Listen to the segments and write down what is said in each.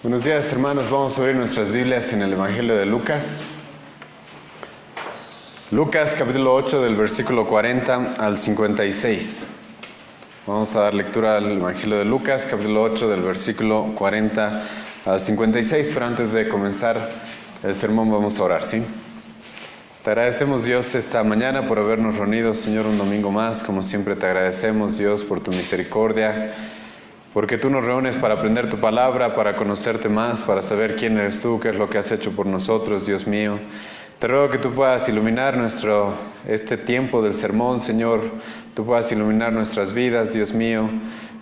Buenos días, hermanos. Vamos a abrir nuestras Biblias en el Evangelio de Lucas. Lucas capítulo 8 del versículo 40 al 56. Vamos a dar lectura al Evangelio de Lucas capítulo 8 del versículo 40 al 56. Pero antes de comenzar el sermón vamos a orar, ¿sí? Te agradecemos, Dios, esta mañana por habernos reunido, Señor, un domingo más. Como siempre te agradecemos, Dios, por tu misericordia, porque tú nos reúnes para aprender tu palabra, para conocerte más, para saber quién eres tú, qué es lo que has hecho por nosotros, Dios mío. Te ruego que tú puedas iluminar este tiempo del sermón, Señor. Tú puedas iluminar nuestras vidas, Dios mío.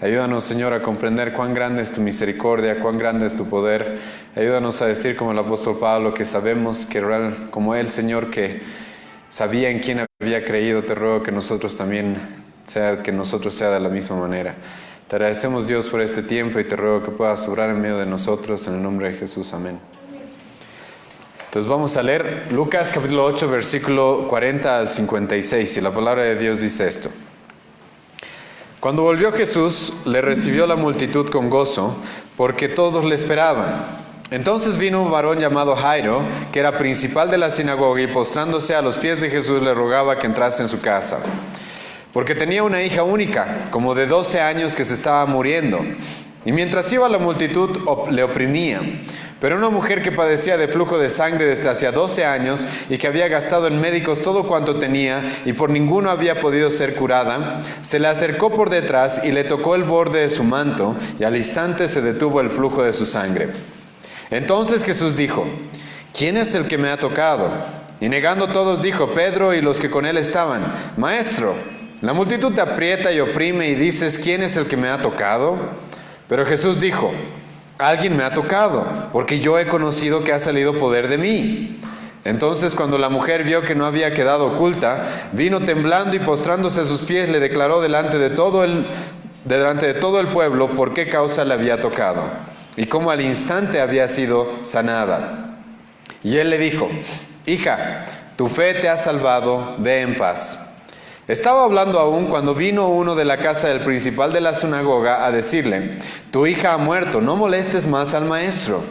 Ayúdanos, Señor, a comprender cuán grande es tu misericordia, cuán grande es tu poder. Ayúdanos a decir como el apóstol Pablo, que sabemos que como él, Señor, que sabía en quién había creído. Te ruego que nosotros también sea de la misma manera. Te agradecemos, Dios, por este tiempo y te ruego que puedas obrar en medio de nosotros, en el nombre de Jesús. Amén. Entonces vamos a leer Lucas capítulo 8, versículo 40 al 56, y la palabra de Dios dice esto. Cuando volvió Jesús, le recibió la multitud con gozo, porque todos le esperaban. Entonces vino un varón llamado Jairo, que era principal de la sinagoga, y postrándose a los pies de Jesús le rogaba que entrase en su casa, porque tenía una hija única, como de 12 años, que se estaba muriendo. Y mientras iba la multitud le oprimía. Pero una mujer que padecía de flujo de sangre desde hacía 12 años y que había gastado en médicos todo cuanto tenía y por ninguno había podido ser curada, se le acercó por detrás y le tocó el borde de su manto, y al instante se detuvo el flujo de su sangre. Entonces Jesús dijo: ¿Quién es el que me ha tocado? Y negando todos dijo: Pedro y los que con él estaban: Maestro, la multitud te aprieta y oprime y dices: ¿Quién es el que me ha tocado? Pero Jesús dijo: Alguien me ha tocado, porque yo he conocido que ha salido poder de mí. Entonces, cuando la mujer vio que no había quedado oculta, vino temblando y postrándose a sus pies le declaró delante de todo el pueblo por qué causa le había tocado y cómo al instante había sido sanada. Y él le dijo: Hija, tu fe te ha salvado, ve en paz. Estaba hablando aún cuando vino uno de la casa del principal de la sinagoga a decirle: Tu hija ha muerto, no molestes más al maestro.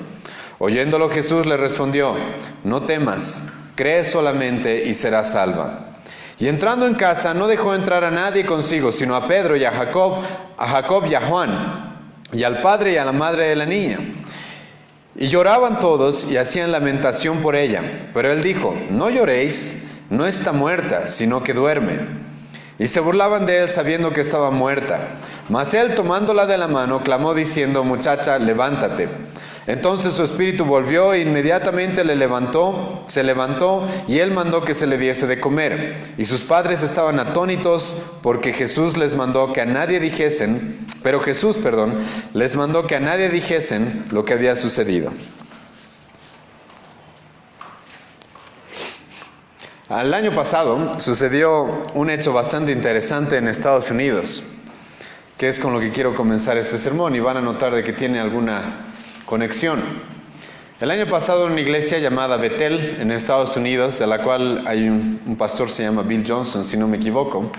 Oyéndolo, Jesús le respondió: No temas, cree solamente y serás salva. Y entrando en casa no dejó entrar a nadie consigo, sino a Pedro y a Jacob y a Juan, y al padre y a la madre de la niña. Y lloraban todos y hacían lamentación por ella. Pero él dijo: No lloréis, no está muerta, sino que duerme. Y se burlaban de él sabiendo que estaba muerta. Mas él, tomándola de la mano, clamó diciendo: Muchacha, levántate. Entonces su espíritu volvió e inmediatamente se levantó, y él mandó que se le diese de comer. Y sus padres estaban atónitos porque Jesús les mandó que a nadie dijesen, les mandó que a nadie dijesen lo que había sucedido. El año pasado sucedió un hecho bastante interesante en Estados Unidos, que es con lo que quiero comenzar este sermón, y van a notar de que tiene alguna conexión. El año pasado, en una iglesia llamada Bethel en Estados Unidos, de la cual hay un pastor, se llama Bill Johnson, si no me equivoco,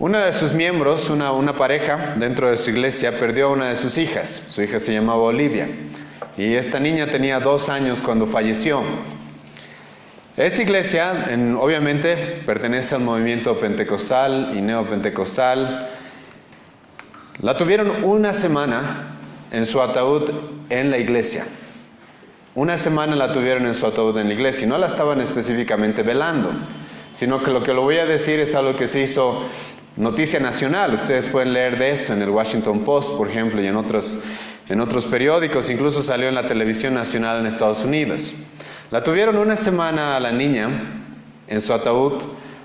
una de sus miembros, una pareja dentro de su iglesia, perdió a una de sus hijas. Su hija se llamaba Olivia, y esta niña tenía 2 años cuando falleció. Esta iglesia, obviamente, pertenece al movimiento pentecostal y neopentecostal. La tuvieron una semana en su ataúd en la iglesia. Una semana la tuvieron en su ataúd en la iglesia, y no la estaban específicamente velando, sino que lo voy a decir es algo que se hizo noticia nacional. Ustedes pueden leer de esto en el Washington Post, por ejemplo, y en otros periódicos. Incluso salió en la televisión nacional en Estados Unidos. La tuvieron una semana a la niña en su ataúd,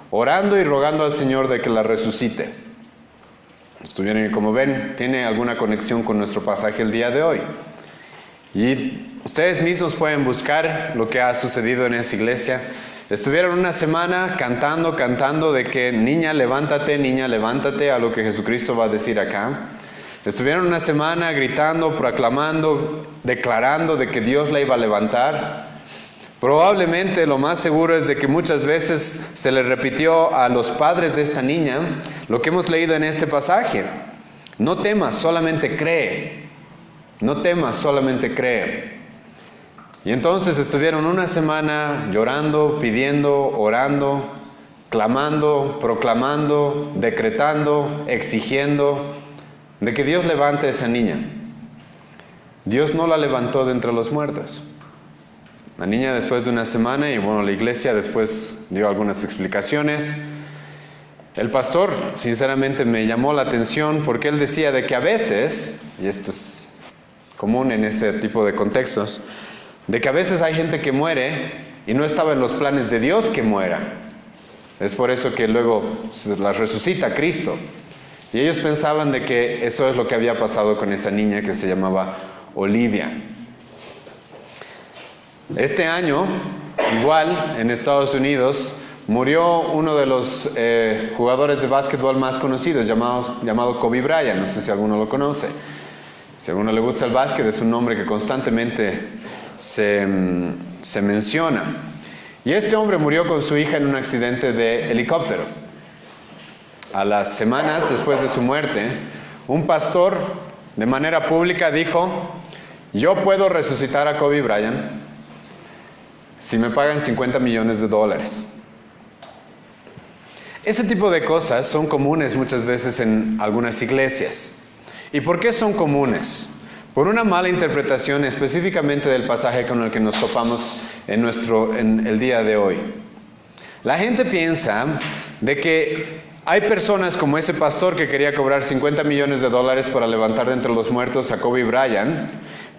orando y rogando al Señor de que la resucite. Estuvieron, como ven, tiene alguna conexión con nuestro pasaje el día de hoy. Y ustedes mismos pueden buscar lo que ha sucedido en esa iglesia. Estuvieron una semana cantando de que niña, levántate, a lo que Jesucristo va a decir acá. Estuvieron una semana gritando, proclamando, declarando de que Dios la iba a levantar. Probablemente lo más seguro es de que muchas veces se le repitió a los padres de esta niña lo que hemos leído en este pasaje: no temas, solamente cree. No temas, solamente cree. Y entonces estuvieron una semana llorando, pidiendo, orando, clamando, proclamando, decretando, exigiendo de que Dios levante a esa niña. Dios no la levantó de entre los muertos. La niña, después de una semana, y bueno, la iglesia después dio algunas explicaciones. El pastor, sinceramente, me llamó la atención porque él decía de que a veces, y esto es común en ese tipo de contextos, de que a veces hay gente que muere y no estaba en los planes de Dios que muera. Es por eso que luego se la resucita Cristo. Y ellos pensaban de que eso es lo que había pasado con esa niña que se llamaba Olivia. Este año, igual, en Estados Unidos, murió uno de los jugadores de básquetbol más conocidos, llamado Kobe Bryant. No sé si alguno lo conoce. Si a alguno le gusta el básquet, es un nombre que constantemente se menciona. Y este hombre murió con su hija en un accidente de helicóptero. A las semanas después de su muerte, un pastor de manera pública dijo: yo puedo resucitar a Kobe Bryant si me pagan $50 millones. Ese tipo de cosas son comunes muchas veces en algunas iglesias. ¿Y por qué son comunes? Por una mala interpretación específicamente del pasaje con el que nos topamos en el día de hoy. La gente piensa de que hay personas como ese pastor que quería cobrar $50 millones para levantar de entre los muertos a Kobe Bryant.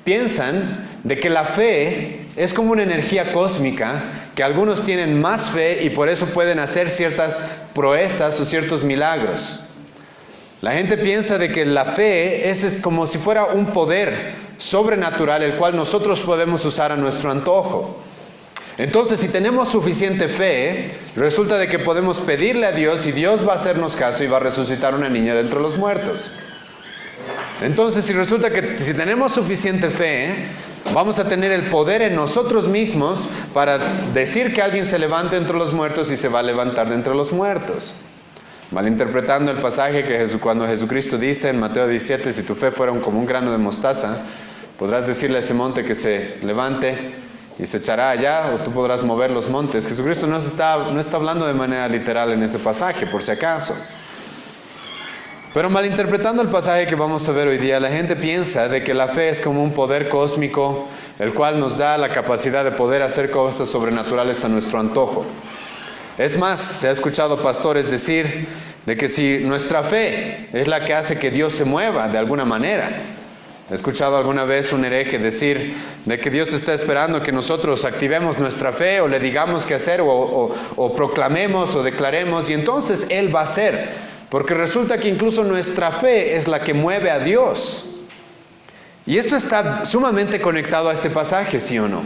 Piensan de que la fe es como una energía cósmica, que algunos tienen más fe y por eso pueden hacer ciertas proezas o ciertos milagros. La gente piensa de que la fe es como si fuera un poder sobrenatural el cual nosotros podemos usar a nuestro antojo. Entonces, si tenemos suficiente fe, resulta de que podemos pedirle a Dios y Dios va a hacernos caso y va a resucitar una niña de entre los muertos. Entonces, si resulta que si tenemos suficiente fe, vamos a tener el poder en nosotros mismos para decir que alguien se levante entre los muertos y se va a levantar de entre los muertos. Malinterpretando el pasaje cuando Jesucristo dice en Mateo 17, si tu fe fuera como un grano de mostaza, podrás decirle a ese monte que se levante y se echará allá, o tú podrás mover los montes. Jesucristo no está hablando de manera literal en ese pasaje, por si acaso. Pero malinterpretando el pasaje que vamos a ver hoy día, la gente piensa de que la fe es como un poder cósmico, el cual nos da la capacidad de poder hacer cosas sobrenaturales a nuestro antojo. Es más, se ha escuchado pastores decir de que si nuestra fe es la que hace que Dios se mueva de alguna manera. He escuchado alguna vez un hereje decir de que Dios está esperando que nosotros activemos nuestra fe o le digamos qué hacer o proclamemos o declaremos y entonces Él va a hacer. Porque resulta que incluso nuestra fe es la que mueve a Dios. Y esto está sumamente conectado a este pasaje, ¿sí o no?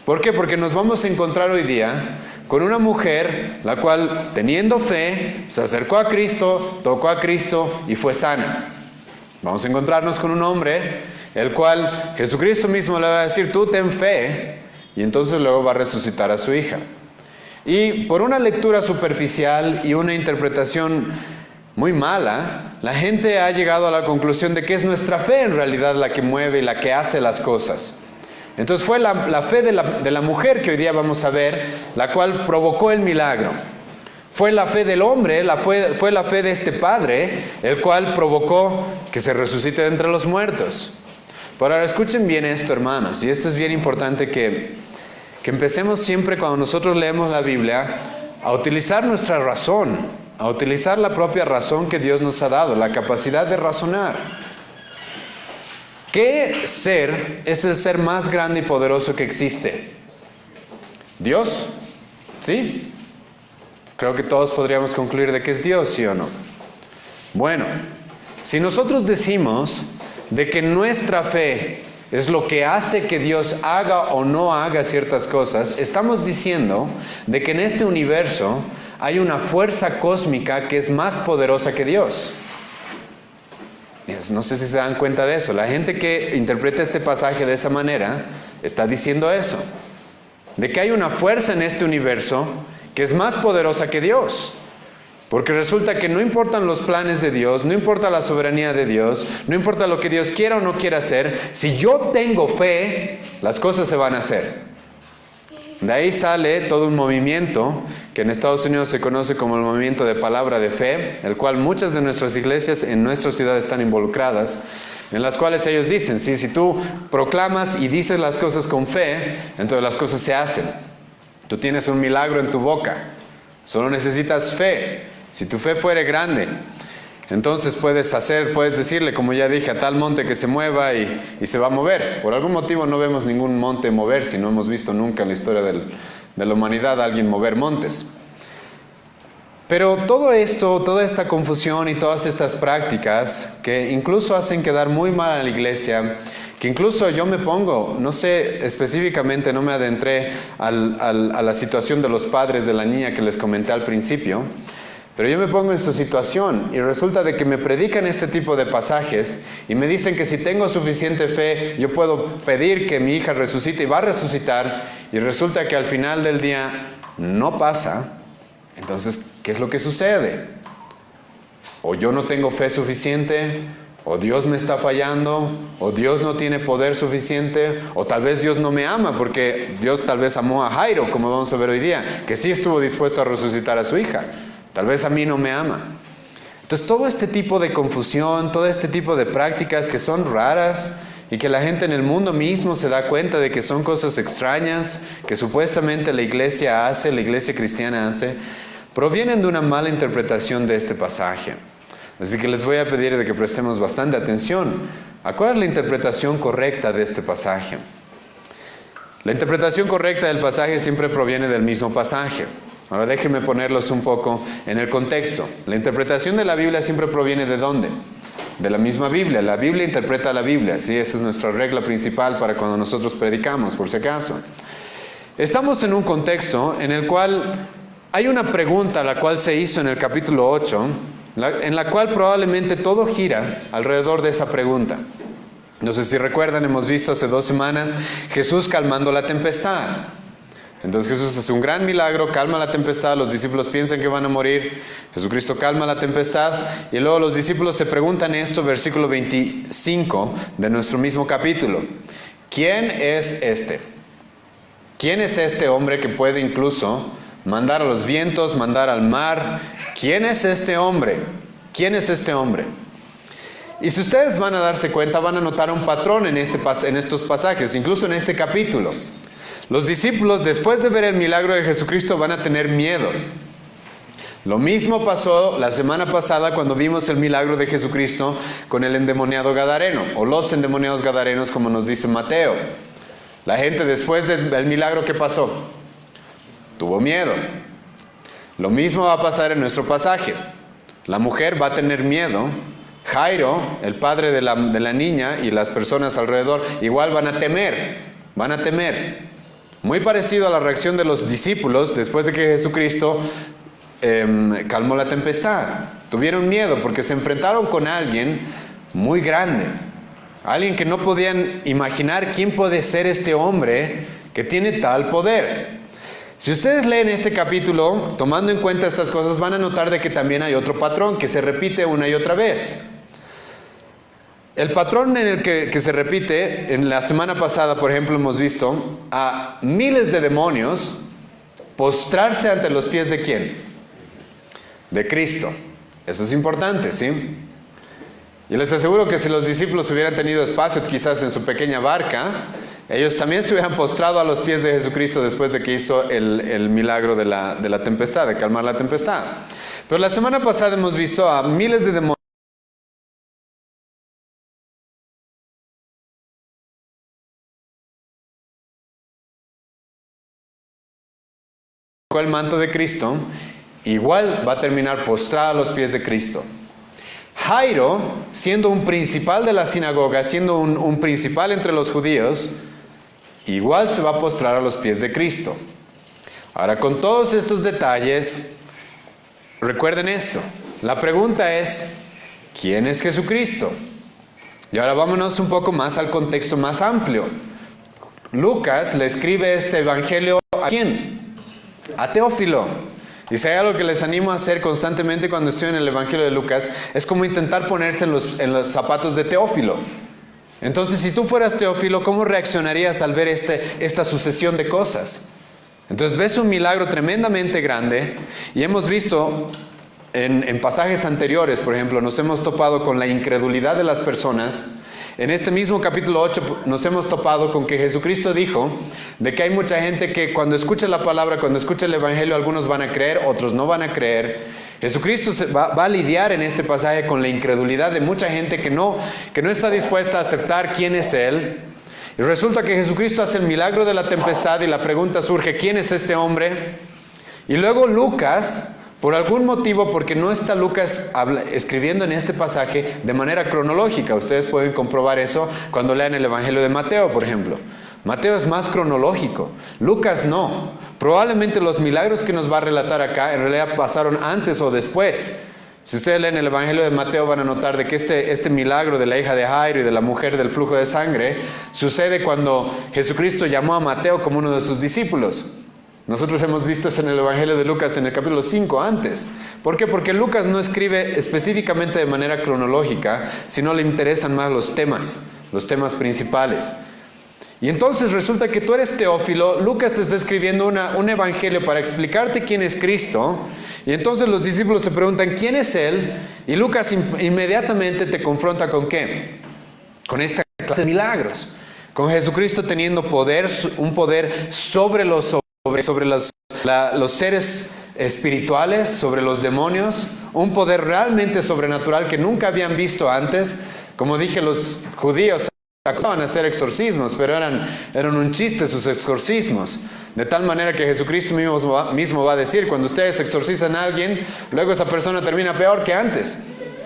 ¿Por qué? Porque nos vamos a encontrar hoy día con una mujer la cual, teniendo fe, se acercó a Cristo, tocó a Cristo y fue sana. Vamos a encontrarnos con un hombre, el cual Jesucristo mismo le va a decir, tú ten fe, y entonces luego va a resucitar a su hija. Y por una lectura superficial y una interpretación muy mala, la gente ha llegado a la conclusión de que es nuestra fe en realidad la que mueve y la que hace las cosas. Entonces fue la fe de la mujer que hoy día vamos a ver, la cual provocó el milagro. Fue la fe del hombre, fue la fe de este padre, el cual provocó que se resucite de entre los muertos. Pero ahora escuchen bien esto, hermanos, y esto es bien importante que empecemos siempre cuando nosotros leemos la Biblia a utilizar nuestra razón, a utilizar la propia razón que Dios nos ha dado, la capacidad de razonar. ¿Qué ser es el ser más grande y poderoso que existe? ¿Dios? ¿Sí? Creo que todos podríamos concluir de que es Dios, ¿sí o no? Bueno, si nosotros decimos de que nuestra fe es lo que hace que Dios haga o no haga ciertas cosas, estamos diciendo de que en este universo hay una fuerza cósmica que es más poderosa que Dios. No sé si se dan cuenta de eso. La gente que interpreta este pasaje de esa manera está diciendo eso, de que hay una fuerza en este universo que es más poderosa que Dios. Porque resulta que no importan los planes de Dios, no importa la soberanía de Dios, no importa lo que Dios quiera o no quiera hacer, si yo tengo fe, las cosas se van a hacer. De ahí sale todo un movimiento que en Estados Unidos se conoce como el movimiento de palabra de fe, el cual muchas de nuestras iglesias en nuestra ciudad están involucradas, en las cuales ellos dicen, ¿sí? Si tú proclamas y dices las cosas con fe, entonces las cosas se hacen. Tú tienes un milagro en tu boca, solo necesitas fe. Si tu fe fuere grande, entonces puedes decirle, como ya dije, a tal monte que se mueva y se va a mover. Por algún motivo no vemos ningún monte moverse, no hemos visto nunca en la historia de la humanidad a alguien mover montes. Pero todo esto, toda esta confusión y todas estas prácticas que incluso hacen quedar muy mal a la iglesia, que incluso yo me pongo, no sé específicamente, no me adentré a la situación de los padres de la niña que les comenté al principio, pero yo me pongo en su situación y resulta de que me predican este tipo de pasajes y me dicen que si tengo suficiente fe, yo puedo pedir que mi hija resucite y va a resucitar, y resulta que al final del día no pasa. Entonces, ¿qué es lo que sucede? O yo no tengo fe suficiente, o Dios me está fallando, o Dios no tiene poder suficiente, o tal vez Dios no me ama, porque Dios tal vez amó a Jairo, como vamos a ver hoy día, que sí estuvo dispuesto a resucitar a su hija. Tal vez a mí no me ama. Entonces, todo este tipo de confusión, todo este tipo de prácticas que son raras y que la gente en el mundo mismo se da cuenta de que son cosas extrañas, que supuestamente la iglesia cristiana hace, provienen de una mala interpretación de este pasaje. Así que les voy a pedir de que prestemos bastante atención a cuál es la interpretación correcta de este pasaje. La interpretación correcta del pasaje siempre proviene del mismo pasaje. Ahora déjenme ponerlos un poco en el contexto. La interpretación de la Biblia siempre proviene ¿de dónde? De la misma Biblia. La Biblia interpreta la Biblia, ¿sí? Esa es nuestra regla principal para cuando nosotros predicamos, por si acaso. Estamos en un contexto en el cual hay una pregunta la cual se hizo en el capítulo 8, en la cual probablemente todo gira alrededor de esa pregunta. No sé si recuerdan, hemos visto hace 2 semanas Jesús calmando la tempestad. Entonces Jesús hace un gran milagro, calma la tempestad, los discípulos piensan que van a morir, Jesucristo calma la tempestad, y luego los discípulos se preguntan esto, versículo 25 de nuestro mismo capítulo. ¿Quién es este? ¿Quién es este hombre que puede incluso mandar a los vientos, mandar al mar? ¿Quién es este hombre? ¿Quién es este hombre? Y si ustedes van a darse cuenta, van a notar un patrón en estos pasajes, incluso en este capítulo. Los discípulos, después de ver el milagro de Jesucristo, van a tener miedo. Lo mismo pasó la semana pasada cuando vimos el milagro de Jesucristo con el endemoniado gadareno, o los endemoniados gadarenos, como nos dice Mateo. La gente después del milagro, ¿qué pasó? Tuvo miedo. Lo mismo va a pasar en nuestro pasaje. La mujer va a tener miedo. Jairo, el padre de la niña, y las personas alrededor, igual van a temer. Van a temer. Muy parecido a la reacción de los discípulos después de que Jesucristo calmó la tempestad. Tuvieron miedo porque se enfrentaron con alguien muy grande. Alguien que no podían imaginar quién puede ser este hombre que tiene tal poder. Si ustedes leen este capítulo, tomando en cuenta estas cosas, van a notar de que también hay otro patrón que se repite una y otra vez. El patrón en el que se repite, en la semana pasada, por ejemplo, hemos visto a miles de demonios postrarse ante los pies ¿de quién? De Cristo. Eso es importante, ¿sí? Y les aseguro que si los discípulos hubieran tenido espacio quizás en su pequeña barca, ellos también se hubieran postrado a los pies de Jesucristo después de que hizo el milagro de la tempestad, de calmar la tempestad. Pero la semana pasada hemos visto a miles de demonios el manto de Cristo, igual va a terminar postrado a los pies de Cristo. Jairo, siendo un principal de la sinagoga, siendo un principal entre los judíos, igual se va a postrar a los pies de Cristo. Ahora, con todos estos detalles, recuerden esto. La pregunta es, ¿quién es Jesucristo? Y ahora vámonos un poco más al contexto más amplio. Lucas le escribe este evangelio ¿a quién? A Teófilo. Y si hay algo que les animo a hacer constantemente cuando estoy en el Evangelio de Lucas, es como intentar ponerse en los zapatos de Teófilo. Entonces, si tú fueras Teófilo, ¿cómo reaccionarías al ver esta sucesión de cosas? Entonces ves un milagro tremendamente grande, y hemos visto en pasajes anteriores, por ejemplo, nos hemos topado con la incredulidad de las personas. En este mismo capítulo 8 nos hemos topado con que Jesucristo dijo de que hay mucha gente que cuando escucha la palabra, cuando escucha el Evangelio, algunos van a creer, otros no van a creer. Jesucristo va a lidiar en este pasaje con la incredulidad de mucha gente que no está dispuesta a aceptar quién es Él. Y resulta que Jesucristo hace el milagro de la tempestad y la pregunta surge, ¿quién es este hombre? Y luego Lucas, por algún motivo, porque no está Lucas escribiendo en este pasaje de manera cronológica. Ustedes pueden comprobar eso cuando lean el Evangelio de Mateo, por ejemplo. Mateo es más cronológico, Lucas no. Probablemente los milagros que nos va a relatar acá en realidad pasaron antes o después. Si ustedes leen el Evangelio de Mateo van a notar de que este milagro de la hija de Jairo y de la mujer del flujo de sangre sucede cuando Jesucristo llamó a Mateo como uno de sus discípulos. Nosotros hemos visto eso en el Evangelio de Lucas en el capítulo 5 antes. ¿Por qué? Porque Lucas no escribe específicamente de manera cronológica, sino le interesan más los temas principales. Y entonces resulta que tú eres Teófilo, Lucas te está escribiendo un evangelio para explicarte quién es Cristo, y entonces los discípulos se preguntan ¿quién es Él? Y Lucas inmediatamente te confronta ¿con qué? Con esta clase de milagros, con Jesucristo teniendo poder, un poder sobre los seres espirituales, sobre los demonios, un poder realmente sobrenatural que nunca habían visto antes. Como dije, los judíos acaban a hacer exorcismos, pero eran un chiste sus exorcismos. De tal manera que Jesucristo mismo va a decir, cuando ustedes exorcizan a alguien, luego esa persona termina peor que antes,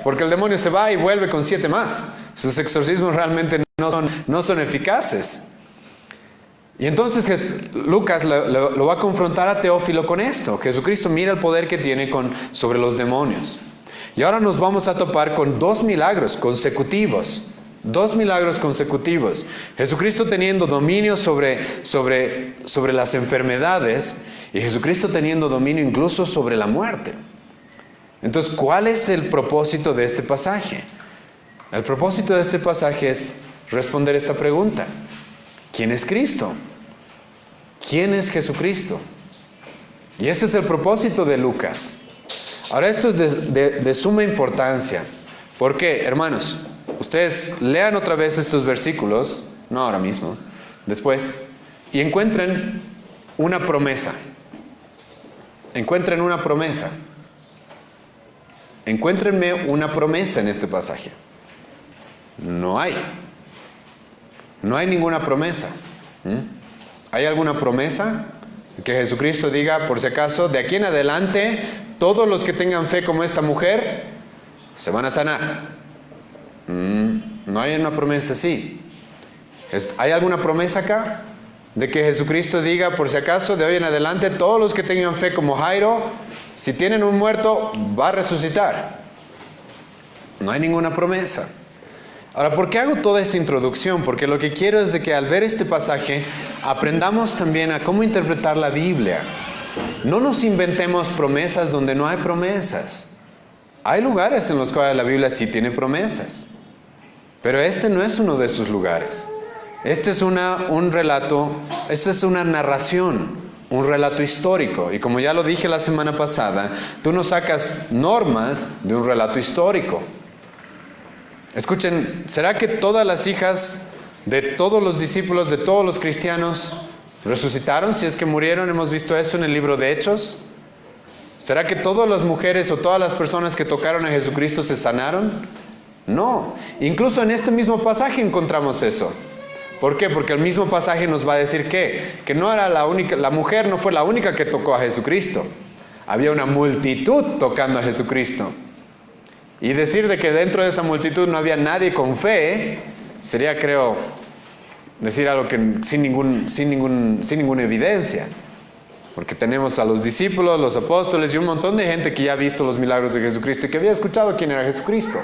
porque el demonio se va y vuelve con 7 más. Sus exorcismos realmente no son eficaces. Y entonces Lucas lo va a confrontar a Teófilo con esto. Jesucristo mira el poder que tiene sobre los demonios. Y ahora nos vamos a topar con 2 milagros consecutivos. 2 milagros consecutivos. Jesucristo teniendo dominio sobre las enfermedades, y Jesucristo teniendo dominio incluso sobre la muerte. Entonces, ¿cuál es el propósito de este pasaje? El propósito de este pasaje es responder esta pregunta. ¿Quién es Cristo? ¿Quién es Jesucristo? Y ese es el propósito de Lucas. Ahora, esto es de suma importancia. ¿Por qué, hermanos? Ustedes lean otra vez estos versículos, no ahora mismo, después, y encuentren una promesa. Encuentren una promesa. Encuéntrenme una promesa en este pasaje. No hay. No hay ninguna promesa. ¿Hay alguna promesa? Que Jesucristo diga, por si acaso, de aquí en adelante, todos los que tengan fe como esta mujer, se van a sanar. No hay una promesa así. ¿Hay alguna promesa acá? De que Jesucristo diga, por si acaso, de hoy en adelante, todos los que tengan fe como Jairo, si tienen un muerto, va a resucitar. No hay ninguna promesa. Ahora, ¿por qué hago toda esta introducción? Porque lo que quiero es de que al ver este pasaje, aprendamos también a cómo interpretar la Biblia. No nos inventemos promesas donde no hay promesas. Hay lugares en los cuales la Biblia sí tiene promesas. Pero este no es uno de esos lugares. Este es un relato, esta es una narración, un relato histórico. Y como ya lo dije la semana pasada, tú no sacas normas de un relato histórico. Escuchen, ¿será que todas las hijas de todos los discípulos, de todos los cristianos, resucitaron si es que murieron? Hemos visto eso en el libro de Hechos. ¿Será que todas las mujeres o todas las personas que tocaron a Jesucristo se sanaron? No. Incluso en este mismo pasaje encontramos eso. ¿Por qué? Porque el mismo pasaje nos va a decir que no era la mujer no fue la única que tocó a Jesucristo. Había una multitud tocando a Jesucristo. Y decir de que dentro de esa multitud no había nadie con fe, sería, creo, decir algo que sin ninguna evidencia. Porque tenemos a los discípulos, los apóstoles y un montón de gente que ya ha visto los milagros de Jesucristo y que había escuchado quién era Jesucristo.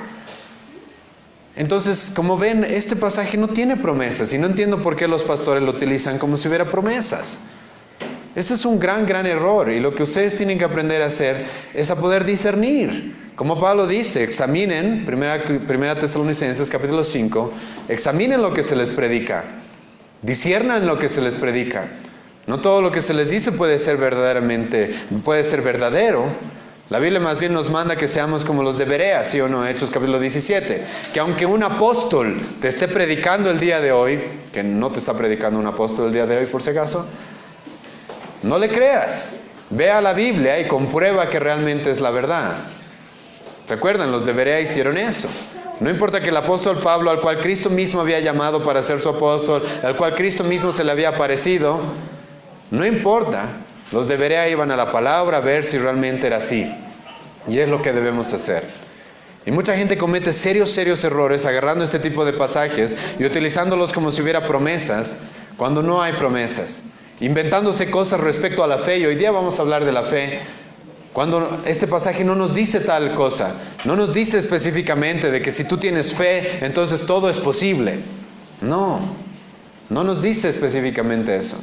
Entonces, como ven, este pasaje no tiene promesas y no entiendo por qué los pastores lo utilizan como si hubiera promesas. Ese es un gran, gran error. Y lo que ustedes tienen que aprender a hacer es a poder discernir. Como Pablo dice, examinen, primera Tesalonicenses capítulo 5, examinen lo que se les predica. Disciernan lo que se les predica. No todo lo que se les dice puede ser verdadero. La Biblia más bien nos manda que seamos como los de Berea, ¿sí o no? Hechos capítulo 17. Que aunque un apóstol te esté predicando el día de hoy, que no te está predicando un apóstol el día de hoy por si acaso, no le creas. Ve a la Biblia y comprueba que realmente es la verdad. ¿Se acuerdan? Los de Berea hicieron eso. No importa que el apóstol Pablo, al cual Cristo mismo había llamado para ser su apóstol, al cual Cristo mismo se le había aparecido, no importa. Los de Berea iban a la palabra a ver si realmente era así. Y es lo que debemos hacer. Y mucha gente comete serios errores agarrando este tipo de pasajes y utilizándolos como si hubiera promesas, cuando no hay promesas. Inventándose cosas respecto a la fe, y hoy día vamos a hablar de la fe, cuando este pasaje no nos dice tal cosa. No nos dice específicamente de que si tú tienes fe, entonces todo es posible. No nos dice específicamente eso.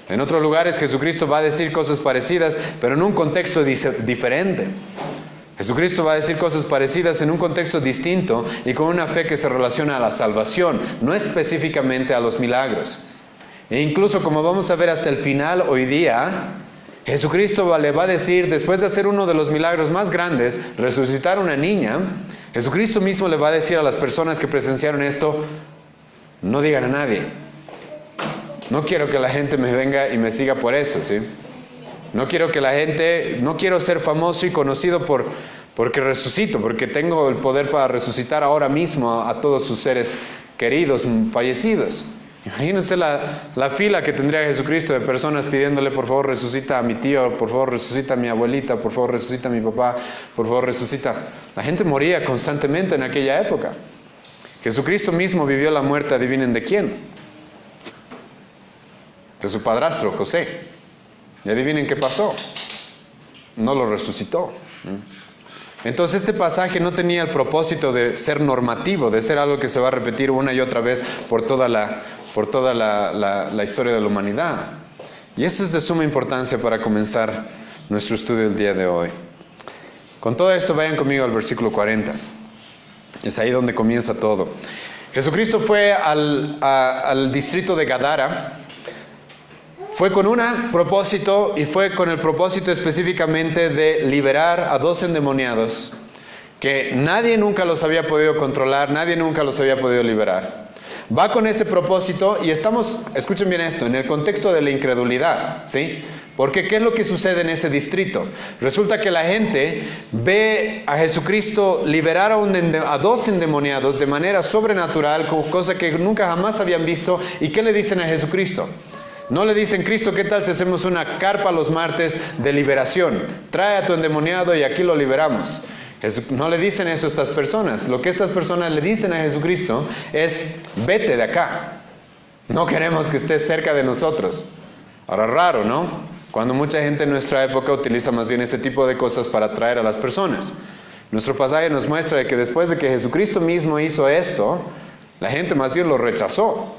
En otros lugares Jesucristo va a decir cosas parecidas, pero en un contexto diferente. Jesucristo va a decir cosas parecidas en un contexto distinto y con una fe que se relaciona a la salvación, no específicamente a los milagros. E incluso, como vamos a ver hasta el final hoy día, Jesucristo le va a decir, después de hacer uno de los milagros más grandes, resucitar a una niña, Jesucristo mismo le va a decir a las personas que presenciaron esto, no digan a nadie. No quiero que la gente me venga y me siga por eso, ¿sí? No quiero ser famoso y conocido porque resucito, porque tengo el poder para resucitar ahora mismo a todos sus seres queridos, fallecidos. Imagínense la fila que tendría Jesucristo de personas pidiéndole, por favor resucita a mi tío, por favor resucita a mi abuelita, por favor resucita a mi papá, por favor resucita. La gente moría constantemente en aquella época. Jesucristo mismo vivió la muerte, adivinen de quién. De su padrastro, José. Y adivinen qué pasó. No lo resucitó. Entonces este pasaje no tenía el propósito de ser normativo, de ser algo que se va a repetir una y otra vez por toda la historia de la humanidad. Y eso es de suma importancia para comenzar nuestro estudio del día de hoy. Con todo esto, vayan conmigo al versículo 40. Es ahí donde comienza todo. Jesucristo fue al distrito de Gadara. Fue con un propósito, y fue con el propósito específicamente de liberar a 2 endemoniados que nadie nunca los había podido controlar, nadie nunca los había podido liberar. Va con ese propósito y estamos, escuchen bien esto, en el contexto de la incredulidad, ¿sí? Porque ¿qué es lo que sucede en ese distrito? Resulta que la gente ve a Jesucristo liberar a 2 endemoniados de manera sobrenatural, cosa que nunca jamás habían visto. ¿Y qué le dicen a Jesucristo? No le dicen, Cristo, ¿qué tal si hacemos una carpa los martes de liberación? Trae a tu endemoniado y aquí lo liberamos. No le dicen eso a estas personas. Lo que estas personas le dicen a Jesucristo es, vete de acá. No queremos que estés cerca de nosotros. Ahora, raro, ¿no? Cuando mucha gente en nuestra época utiliza más bien ese tipo de cosas para atraer a las personas. Nuestro pasaje nos muestra que después de que Jesucristo mismo hizo esto, la gente más bien lo rechazó.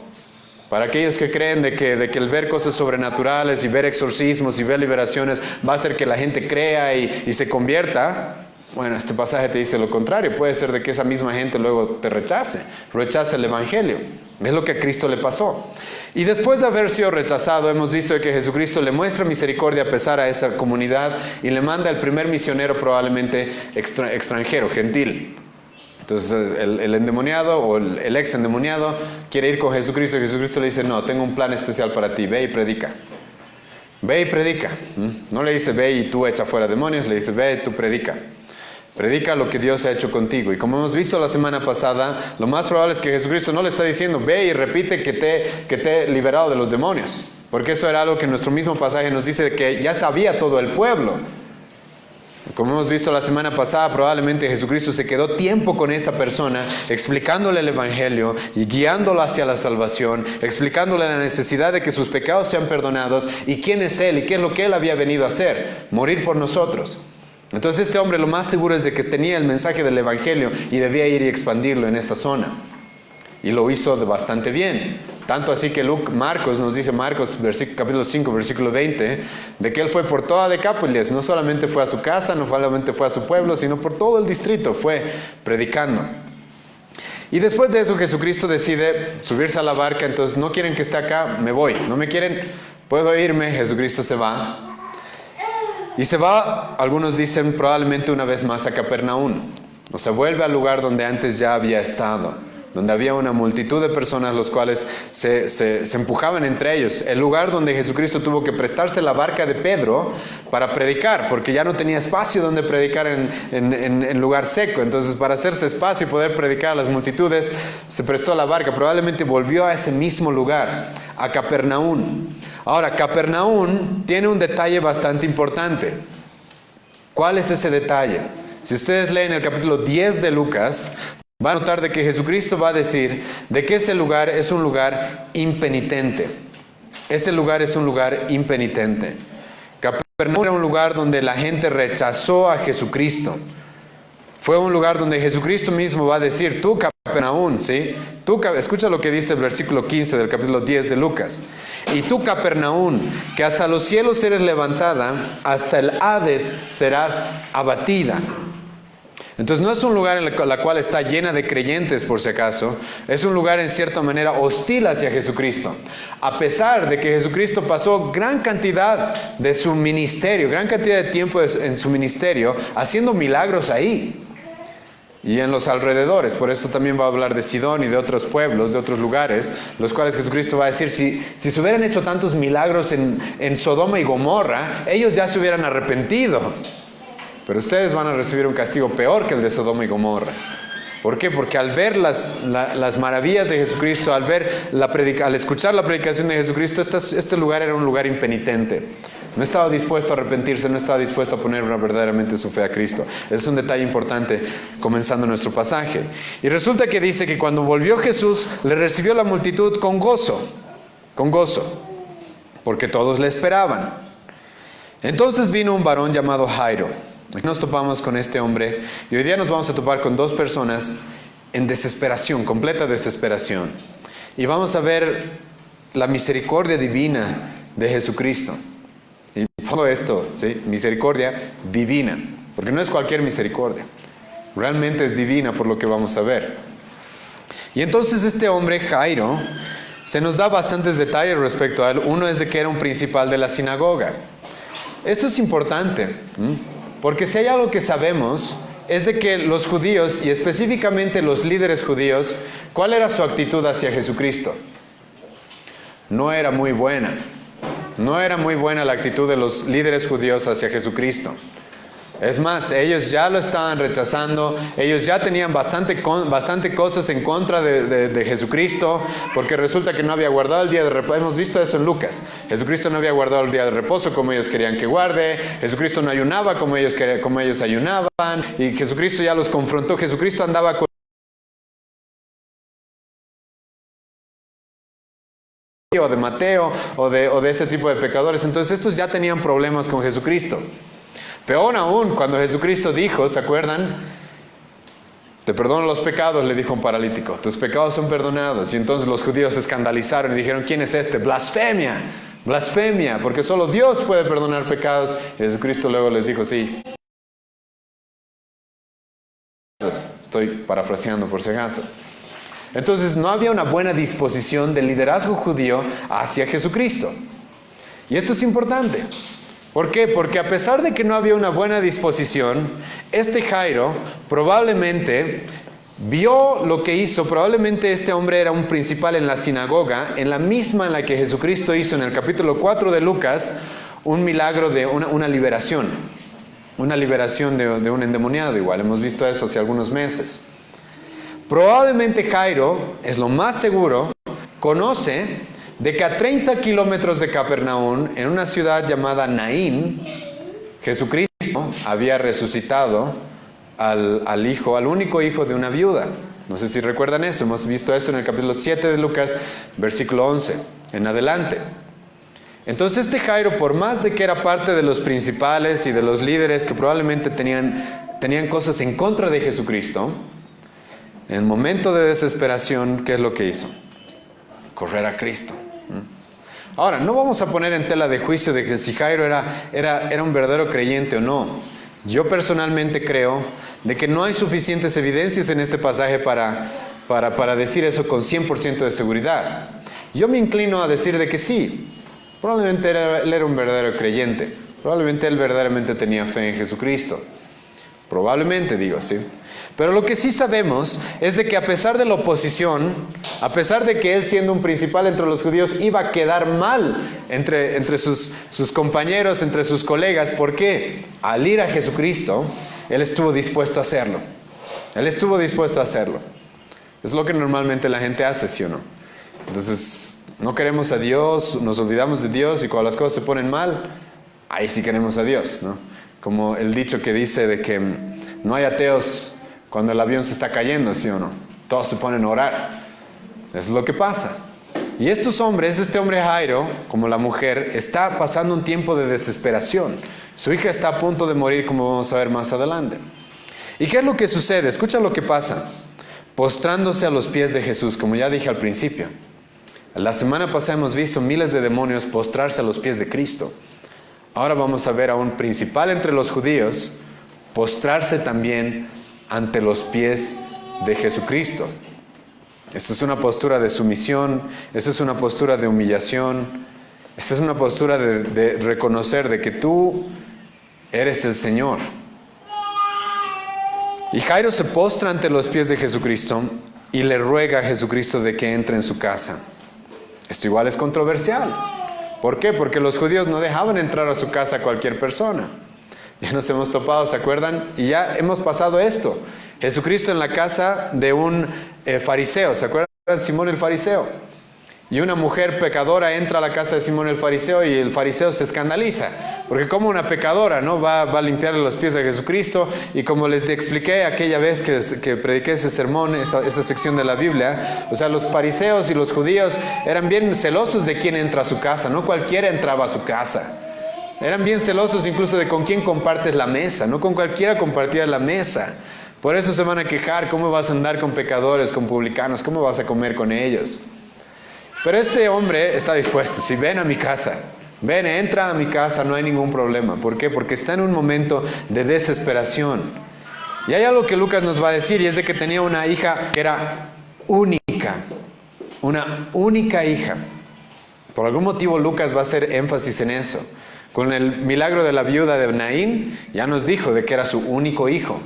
Para aquellos que creen de que el ver cosas sobrenaturales y ver exorcismos y ver liberaciones va a hacer que la gente crea y se convierta, bueno, este pasaje te dice lo contrario. Puede ser de que esa misma gente luego te rechace el Evangelio. Es lo que a Cristo le pasó. Y después de haber sido rechazado, hemos visto que Jesucristo le muestra misericordia a pesar a esa comunidad y le manda el primer misionero probablemente extranjero, gentil. Entonces el endemoniado o el ex endemoniado quiere ir con Jesucristo y Jesucristo le dice, no, tengo un plan especial para ti, ve y predica. Ve y predica. No le dice, ve y tú echa fuera demonios, le dice, ve y tú predica. Predica lo que Dios ha hecho contigo. Y como hemos visto la semana pasada, lo más probable es que Jesucristo no le está diciendo, ve y repite que te he liberado de los demonios. Porque eso era algo que nuestro mismo pasaje nos dice que ya sabía todo el pueblo. Como hemos visto la semana pasada, probablemente Jesucristo se quedó tiempo con esta persona, explicándole el Evangelio y guiándolo hacia la salvación, explicándole la necesidad de que sus pecados sean perdonados y quién es Él y qué es lo que Él había venido a hacer, morir por nosotros. Entonces este hombre lo más seguro es de que tenía el mensaje del Evangelio y debía ir y expandirlo en esta zona. y lo hizo bastante bien. Tanto así que Marcos nos dice, capítulo 5, versículo 20, de que él fue por toda Decápolis, no solamente fue a su casa, no solamente fue a su pueblo, sino por todo el distrito, fue predicando. Y después de eso Jesucristo decide subirse a la barca, entonces no quieren que esté acá, me voy, no me quieren, puedo irme, Jesucristo se va. Y se va, algunos dicen, probablemente una vez más a Capernaum. O sea, vuelve al lugar donde antes ya había estado, donde había una multitud de personas los cuales se empujaban entre ellos. El lugar donde Jesucristo tuvo que prestarse la barca de Pedro para predicar, porque ya no tenía espacio donde predicar en lugar seco. Entonces, para hacerse espacio y poder predicar a las multitudes, se prestó la barca. Probablemente volvió a ese mismo lugar, a Capernaum. Ahora, Capernaum tiene un detalle bastante importante. ¿Cuál es ese detalle? Si ustedes leen el capítulo 10 de Lucas, van a notar de que Jesucristo va a decir de que ese lugar es un lugar impenitente. Ese lugar es un lugar impenitente. Capernaum era un lugar donde la gente rechazó a Jesucristo. Fue un lugar donde Jesucristo mismo va a decir, tú Capernaum, ¿sí? Escucha lo que dice el versículo 15 del capítulo 10 de Lucas. Y tú Capernaum, que hasta los cielos eres levantada, hasta el Hades serás abatida. Entonces no es un lugar en la cual está llena de creyentes, por si acaso. Es un lugar en cierta manera hostil hacia Jesucristo. A pesar de que Jesucristo pasó gran cantidad de su ministerio, gran cantidad de tiempo en su ministerio, haciendo milagros ahí y en los alrededores. Por eso también va a hablar de Sidón y de otros pueblos, de otros lugares, los cuales Jesucristo va a decir, si se hubieran hecho tantos milagros en Sodoma y Gomorra, ellos ya se hubieran arrepentido. Pero ustedes van a recibir un castigo peor que el de Sodoma y Gomorra. ¿Por qué? Porque al ver las maravillas de Jesucristo, al escuchar la predicación de Jesucristo, este lugar era un lugar impenitente. No estaba dispuesto a arrepentirse, no estaba dispuesto a poner verdaderamente su fe a Cristo. Ese es un detalle importante comenzando nuestro pasaje. Y resulta que dice que cuando volvió Jesús, le recibió la multitud con gozo, porque todos le esperaban. Entonces vino un varón llamado Jairo. Aquí nos topamos con este hombre y hoy día nos vamos a topar con dos personas en desesperación, completa desesperación. Y vamos a ver la misericordia divina de Jesucristo. Y todo esto, ¿sí? Misericordia divina, porque no es cualquier misericordia. Realmente es divina por lo que vamos a ver. Y entonces este hombre, Jairo, se nos da bastantes detalles respecto a él. Uno es de que era un principal de la sinagoga. Esto es importante, porque si hay algo que sabemos, es de que los judíos, y específicamente los líderes judíos, ¿cuál era su actitud hacia Jesucristo? No era muy buena. No era muy buena la actitud de los líderes judíos hacia Jesucristo. Es más, ellos ya lo estaban rechazando, ellos ya tenían bastante cosas en contra de Jesucristo, porque resulta que no había guardado el día de reposo. Hemos visto eso en Lucas. Jesucristo no había guardado el día de reposo como ellos querían que guarde. Jesucristo no ayunaba como ellos ayunaban. Y Jesucristo ya los confrontó. Jesucristo andaba con o de Mateo o de ese tipo de pecadores. Entonces estos ya tenían problemas con Jesucristo. Peor aún, cuando Jesucristo dijo, ¿se acuerdan? Te perdono los pecados, le dijo un paralítico. Tus pecados son perdonados. Y entonces los judíos se escandalizaron y dijeron, ¿quién es este? Blasfemia, blasfemia, porque solo Dios puede perdonar pecados. Y Jesucristo luego les dijo, sí. Estoy parafraseando por si acaso. Entonces no había una buena disposición del liderazgo judío hacia Jesucristo. Y esto es importante. ¿Por qué? Porque a pesar de que no había una buena disposición, este Jairo probablemente vio lo que hizo. Probablemente este hombre era un principal en la sinagoga, en la misma en la que Jesucristo hizo en el capítulo 4 de Lucas, un milagro de una liberación. Una liberación de un endemoniado, igual. Hemos visto eso hace algunos meses. Probablemente Jairo, es lo más seguro, conoce de que a 30 kilómetros de Capernaum, en una ciudad llamada Naín, Jesucristo había resucitado al único hijo de una viuda. No sé si recuerdan eso, hemos visto eso en el capítulo 7 de Lucas, versículo 11, en adelante. Entonces este Jairo, por más de que era parte de los principales y de los líderes que probablemente tenían cosas en contra de Jesucristo, En el momento de desesperación, ¿qué es lo que hizo? Correr a Cristo. Ahora, no vamos a poner en tela de juicio de que si Jairo era un verdadero creyente o no. Yo personalmente creo de que no hay suficientes evidencias en este pasaje para decir eso con 100% de seguridad. Yo me inclino a decir de que sí. Probablemente él era un verdadero creyente. Probablemente él verdaderamente tenía fe en Jesucristo. Probablemente, digo, sí. Pero lo que sí sabemos es de que a pesar de la oposición, a pesar de que él siendo un principal entre los judíos iba a quedar mal entre sus compañeros, entre sus colegas, ¿por qué? Al ir a Jesucristo, él estuvo dispuesto a hacerlo. Él estuvo dispuesto a hacerlo. Es lo que normalmente la gente hace, ¿sí o no? Entonces, no queremos a Dios, nos olvidamos de Dios y cuando las cosas se ponen mal, ahí sí queremos a Dios, ¿no? Como el dicho que dice de que no hay ateos cuando el avión se está cayendo, ¿sí o no? Todos se ponen a orar. Eso es lo que pasa. Y estos hombres, este hombre Jairo, como la mujer, está pasando un tiempo de desesperación. Su hija está a punto de morir, como vamos a ver más adelante. ¿Y qué es lo que sucede? Escucha lo que pasa. Postrándose a los pies de Jesús, como ya dije al principio. La semana pasada hemos visto miles de demonios postrarse a los pies de Cristo. Ahora vamos a ver a un principal entre los judíos postrarse también ante los pies de Jesucristo. Esta es una postura de sumisión, esta es una postura de humillación, esta es una postura de reconocer de que tú eres el Señor. Y Jairo se postra ante los pies de Jesucristo y le ruega a Jesucristo de que entre en su casa. Esto igual es controversial. ¿Por qué? Porque los judíos no dejaban entrar a su casa a cualquier persona. Ya nos hemos topado, ¿se acuerdan? Y ya hemos pasado esto. Jesucristo en la casa de un fariseo, ¿se acuerdan? Simón el fariseo. Y una mujer pecadora entra a la casa de Simón el fariseo y el fariseo se escandaliza. Porque como una pecadora, ¿no? Va a limpiarle los pies a Jesucristo. Y como les expliqué aquella vez que prediqué ese sermón, esa sección de la Biblia, o sea, los fariseos y los judíos eran bien celosos de quién entra a su casa. No cualquiera entraba a su casa. Eran bien celosos incluso de con quién compartes la mesa. No con cualquiera compartías la mesa. Por eso se van a quejar, ¿cómo vas a andar con pecadores, con publicanos? ¿Cómo vas a comer con ellos? Pero este hombre está dispuesto. Si ven a mi casa, ven, entra a mi casa, no hay ningún problema. ¿Por qué? Porque está en un momento de desesperación. Y hay algo que Lucas nos va a decir, y es de que tenía una hija que era única. Una única hija. Por algún motivo Lucas va a hacer énfasis en eso. Con el milagro de la viuda de Naín, ya nos dijo de que era su único hijo.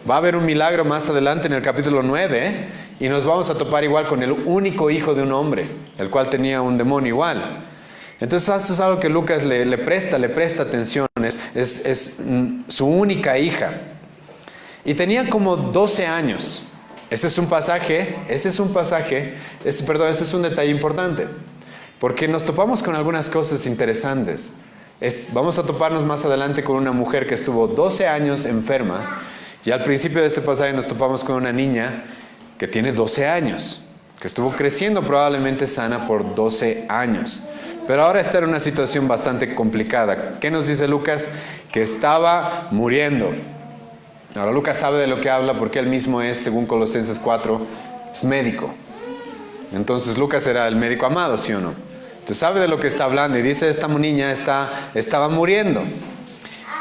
Va a haber un milagro más adelante en el capítulo 9, y nos vamos a topar igual con el único hijo de un hombre, el cual tenía un demonio igual. Entonces esto es algo que Lucas le presta atención, es su única hija. Y tenía como 12 años. Ese es un detalle importante, porque nos topamos con algunas cosas interesantes. Vamos a toparnos más adelante con una mujer que estuvo 12 años enferma, y al principio de este pasaje nos topamos con una niña que tiene 12 años, que estuvo creciendo probablemente sana por 12 años. Pero ahora está en una situación bastante complicada. ¿Qué nos dice Lucas? Que estaba muriendo. Ahora Lucas sabe de lo que habla porque él mismo es, según Colosenses 4, es médico. Entonces Lucas era el médico amado, ¿sí o no? Entonces sabe de lo que está hablando y dice, esta niña estaba muriendo.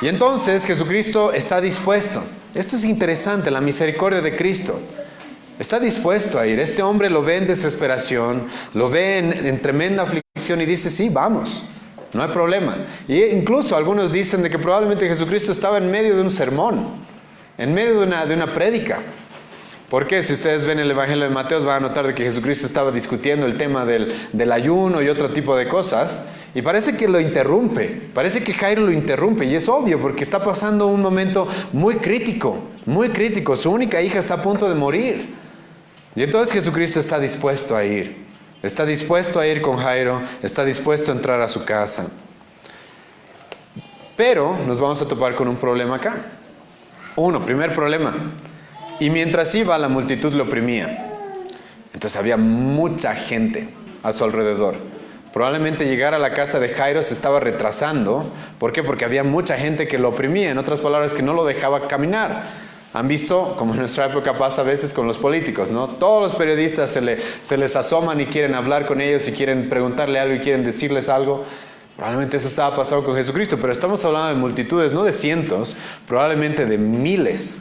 Y entonces Jesucristo está dispuesto. Esto es interesante, la misericordia de Cristo. Está dispuesto a ir. Este hombre lo ve en desesperación, lo ve en tremenda aflicción y dice, sí, vamos, no hay problema. Y incluso algunos dicen de que probablemente Jesucristo estaba en medio de un sermón, en medio de una prédica. Porque si ustedes ven el Evangelio de Mateo van a notar de que Jesucristo estaba discutiendo el tema del ayuno y otro tipo de cosas. Y parece que lo interrumpe, parece que Jairo lo interrumpe, y es obvio porque está pasando un momento muy crítico, su única hija está a punto de morir. Y entonces Jesucristo está dispuesto a ir con Jairo, está dispuesto a entrar a su casa. Pero nos vamos a topar con un problema acá. Primer problema, y mientras iba la multitud lo oprimía. Entonces había mucha gente a su alrededor. Probablemente llegar a la casa de Jairo se estaba retrasando. ¿Por qué? Porque había mucha gente que lo oprimía. En otras palabras, que no lo dejaba caminar. Han visto, como en nuestra época pasa a veces con los políticos, ¿no? Todos los periodistas se les asoman y quieren hablar con ellos y quieren preguntarle algo y quieren decirles algo. Probablemente eso estaba pasando con Jesucristo, pero estamos hablando de multitudes, no de cientos, probablemente de miles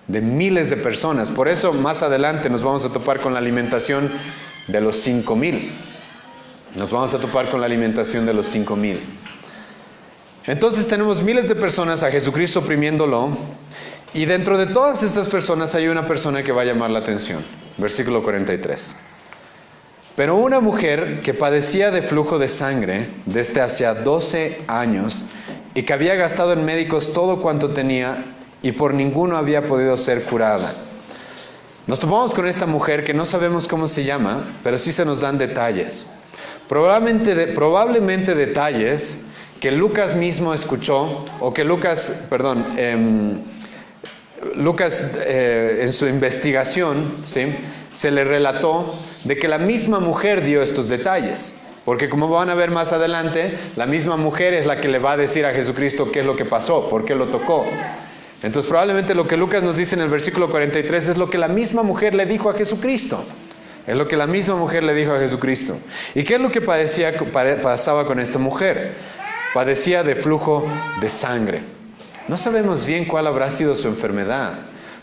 de personas. Por eso más adelante nos vamos a topar con la alimentación de los 5,000. Nos vamos a topar con la alimentación de los 5,000. Entonces tenemos miles de personas, a Jesucristo oprimiéndolo, y dentro de todas estas personas hay una persona que va a llamar la atención. Versículo 43. Pero una mujer que padecía de flujo de sangre desde hacía 12 años y que había gastado en médicos todo cuanto tenía y por ninguno había podido ser curada. Nos topamos con esta mujer que no sabemos cómo se llama, pero sí se nos dan detalles. Probablemente detalles que Lucas mismo escuchó, o que Lucas en su investigación, ¿sí?, se le relató de que la misma mujer dio estos detalles. Porque como van a ver más adelante, la misma mujer es la que le va a decir a Jesucristo qué es lo que pasó, por qué lo tocó. Entonces probablemente lo que Lucas nos dice en el versículo 43 es lo que la misma mujer le dijo a Jesucristo. Es lo que la misma mujer le dijo a Jesucristo. ¿Y qué es lo que pasaba con esta mujer? Padecía de flujo de sangre. No sabemos bien cuál habrá sido su enfermedad.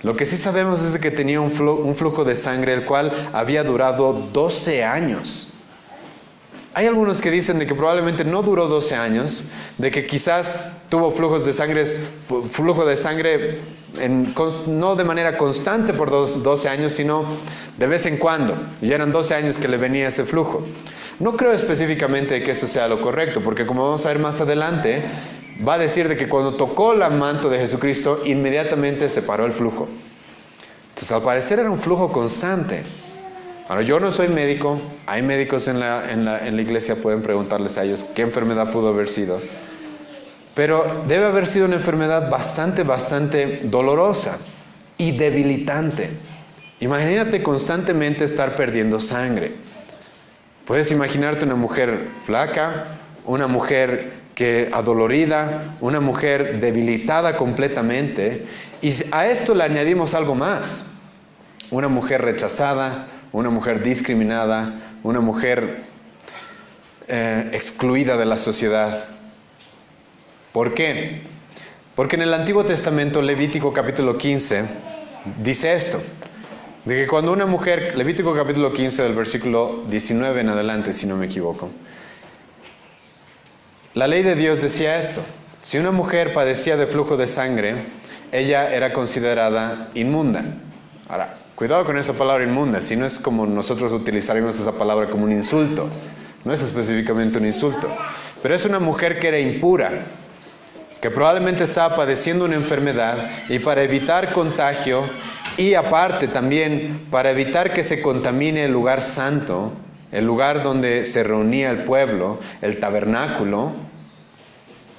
Lo que sí sabemos es que tenía un flujo de sangre el cual había durado 12 años. Hay algunos que dicen de que probablemente no duró 12 años, de que quizás tuvo flujo de sangre no de manera constante por 12 años, sino de vez en cuando. Y eran 12 años que le venía ese flujo. No creo específicamente que eso sea lo correcto, porque como vamos a ver más adelante, va a decir de que cuando tocó el manto de Jesucristo, inmediatamente se paró el flujo. Entonces, al parecer era un flujo constante. Ahora, yo no soy médico, hay médicos en la iglesia, pueden preguntarles a ellos qué enfermedad pudo haber sido. Pero debe haber sido una enfermedad bastante dolorosa y debilitante. Imagínate constantemente estar perdiendo sangre. Puedes imaginarte una mujer flaca, una mujer adolorida, una mujer debilitada completamente, y a esto le añadimos algo más: una mujer rechazada, una mujer discriminada, una mujer excluida de la sociedad. ¿Por qué? Porque en el Antiguo Testamento, Levítico capítulo 15, dice esto, de que cuando una mujer, Levítico capítulo 15 del versículo 19 en adelante, si no me equivoco, la ley de Dios decía esto: si una mujer padecía de flujo de sangre, ella era considerada inmunda. Ahora, cuidado con esa palabra inmunda, si no es como nosotros utilizaremos esa palabra como un insulto. No es específicamente un insulto, pero es una mujer que era impura, que probablemente estaba padeciendo una enfermedad, y para evitar contagio, y aparte también para evitar que se contamine el lugar santo, el lugar donde se reunía el pueblo, el tabernáculo,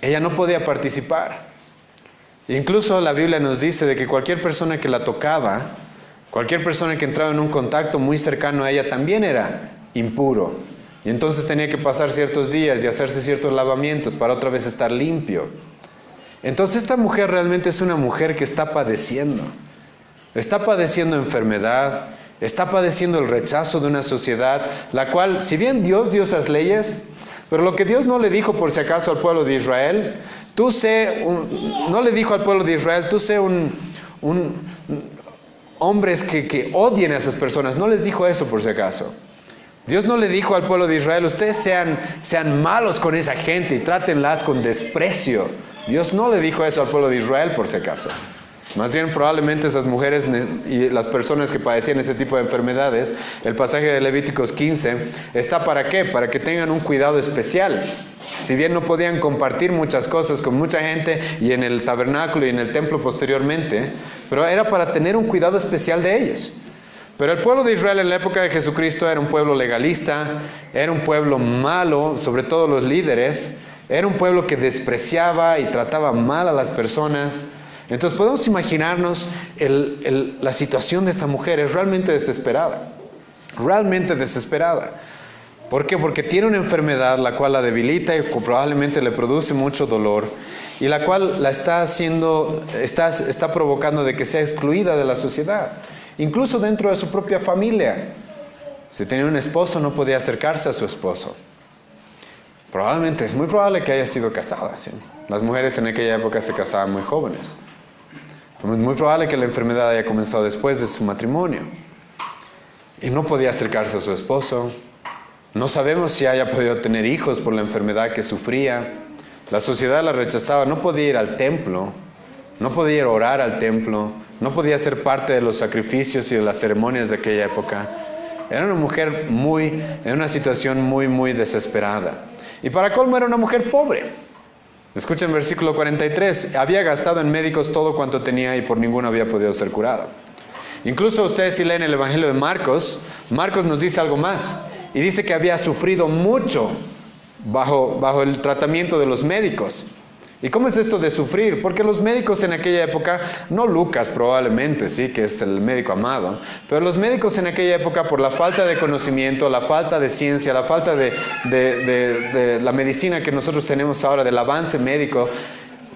ella no podía participar. Incluso la Biblia nos dice de que cualquier persona que la tocaba, cualquier persona que entraba en un contacto muy cercano a ella, también era impuro. Y entonces tenía que pasar ciertos días y hacerse ciertos lavamientos para otra vez estar limpio. Entonces esta mujer realmente es una mujer que está padeciendo enfermedad, está padeciendo el rechazo de una sociedad, la cual, si bien Dios dio esas leyes, pero lo que Dios no le dijo por si acaso al pueblo de Israel, no le dijo al pueblo de Israel, tú sé hombres que odien a esas personas, no les dijo eso por si acaso. Dios no le dijo al pueblo de Israel, ustedes sean malos con esa gente y trátenlas con desprecio. Dios no le dijo eso al pueblo de Israel por si acaso. Más bien probablemente esas mujeres y las personas que padecían ese tipo de enfermedades, el pasaje de Levíticos 15 está ¿para qué? Para que tengan un cuidado especial. Si bien no podían compartir muchas cosas con mucha gente y en el tabernáculo y en el templo posteriormente, pero era para tener un cuidado especial de ellos. Pero el pueblo de Israel en la época de Jesucristo era un pueblo legalista, era un pueblo malo, sobre todo los líderes, era un pueblo que despreciaba y trataba mal a las personas. Entonces podemos imaginarnos la situación de esta mujer. Es realmente desesperada, realmente desesperada. ¿Por qué? Porque tiene una enfermedad la cual la debilita y probablemente le produce mucho dolor y la cual la está provocando de que sea excluida de la sociedad, incluso dentro de su propia familia. Si tenía un esposo, no podía acercarse a su esposo. Probablemente, es muy probable que haya sido casada, ¿sí? Las mujeres en aquella época se casaban muy jóvenes. Es muy probable que la enfermedad haya comenzado después de su matrimonio. Y no podía acercarse a su esposo. No sabemos si haya podido tener hijos por la enfermedad que sufría. La sociedad la rechazaba. No podía ir al templo. No podía ir a orar al templo. No podía ser parte de los sacrificios y de las ceremonias de aquella época. Era una mujer en una situación muy desesperada. Y para colmo era una mujer pobre. Escuchen el versículo 43. Había gastado en médicos todo cuanto tenía y por ninguno había podido ser curado. Incluso ustedes si leen el Evangelio de Marcos, Marcos nos dice algo más. Y dice que había sufrido mucho bajo el tratamiento de los médicos. ¿Y cómo es esto de sufrir? Porque los médicos en aquella época, no Lucas probablemente, sí, que es el médico amado, pero los médicos en aquella época por la falta de conocimiento, la falta de ciencia, la falta de la medicina que nosotros tenemos ahora, del avance médico,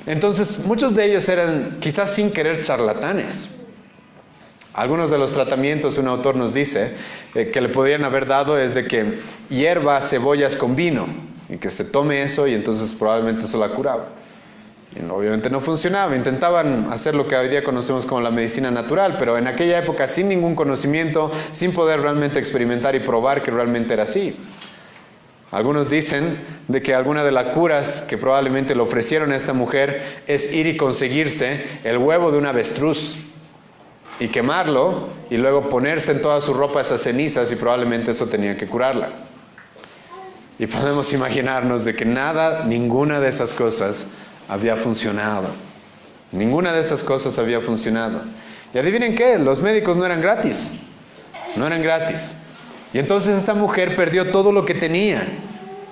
entonces muchos de ellos eran quizás sin querer charlatanes. Algunos de los tratamientos, un autor nos dice, que le podrían haber dado es de que hierva cebollas con vino, y que se tome eso y entonces probablemente eso la curaba. Y obviamente no funcionaba, intentaban hacer lo que hoy día conocemos como la medicina natural, pero en aquella época sin ningún conocimiento, sin poder realmente experimentar y probar que realmente era así. Algunos dicen de que alguna de las curas que probablemente le ofrecieron a esta mujer es ir y conseguirse el huevo de un avestruz y quemarlo y luego ponerse en toda su ropa esas cenizas y probablemente eso tenía que curarla. Y podemos imaginarnos de que ninguna de esas cosas había funcionado. Ninguna de esas cosas había funcionado. Y adivinen qué, los médicos no eran gratis. No eran gratis. Y entonces esta mujer perdió todo lo que tenía.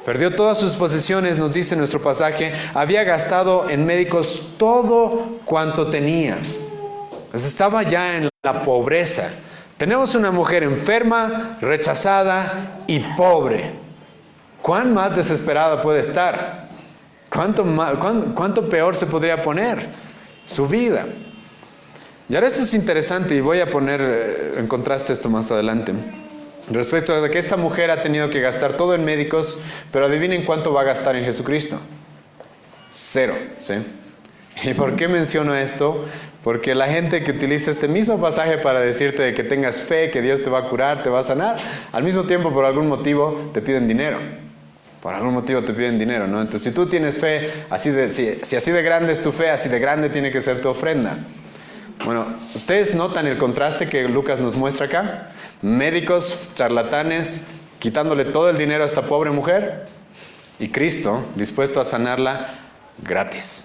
Perdió todas sus posesiones, nos dice nuestro pasaje. Había gastado en médicos todo cuanto tenía. Pues estaba ya en la pobreza. Tenemos una mujer enferma, rechazada y pobre. ¿Cuán más desesperada puede estar? ¿Cuánto peor se podría poner su vida? Y ahora esto es interesante y voy a poner en contraste esto más adelante. Respecto a que esta mujer ha tenido que gastar todo en médicos, pero adivinen cuánto va a gastar en Jesucristo. 0, ¿sí? ¿Y por qué menciono esto? Porque la gente que utiliza este mismo pasaje para decirte de que tengas fe, que Dios te va a curar, te va a sanar, al mismo tiempo por algún motivo te piden dinero. Por algún motivo te piden dinero, ¿no? Entonces, si tú tienes fe, si así de grande es tu fe, así de grande tiene que ser tu ofrenda. Bueno, ¿ustedes notan el contraste que Lucas nos muestra acá? Médicos, charlatanes, quitándole todo el dinero a esta pobre mujer, y Cristo dispuesto a sanarla gratis.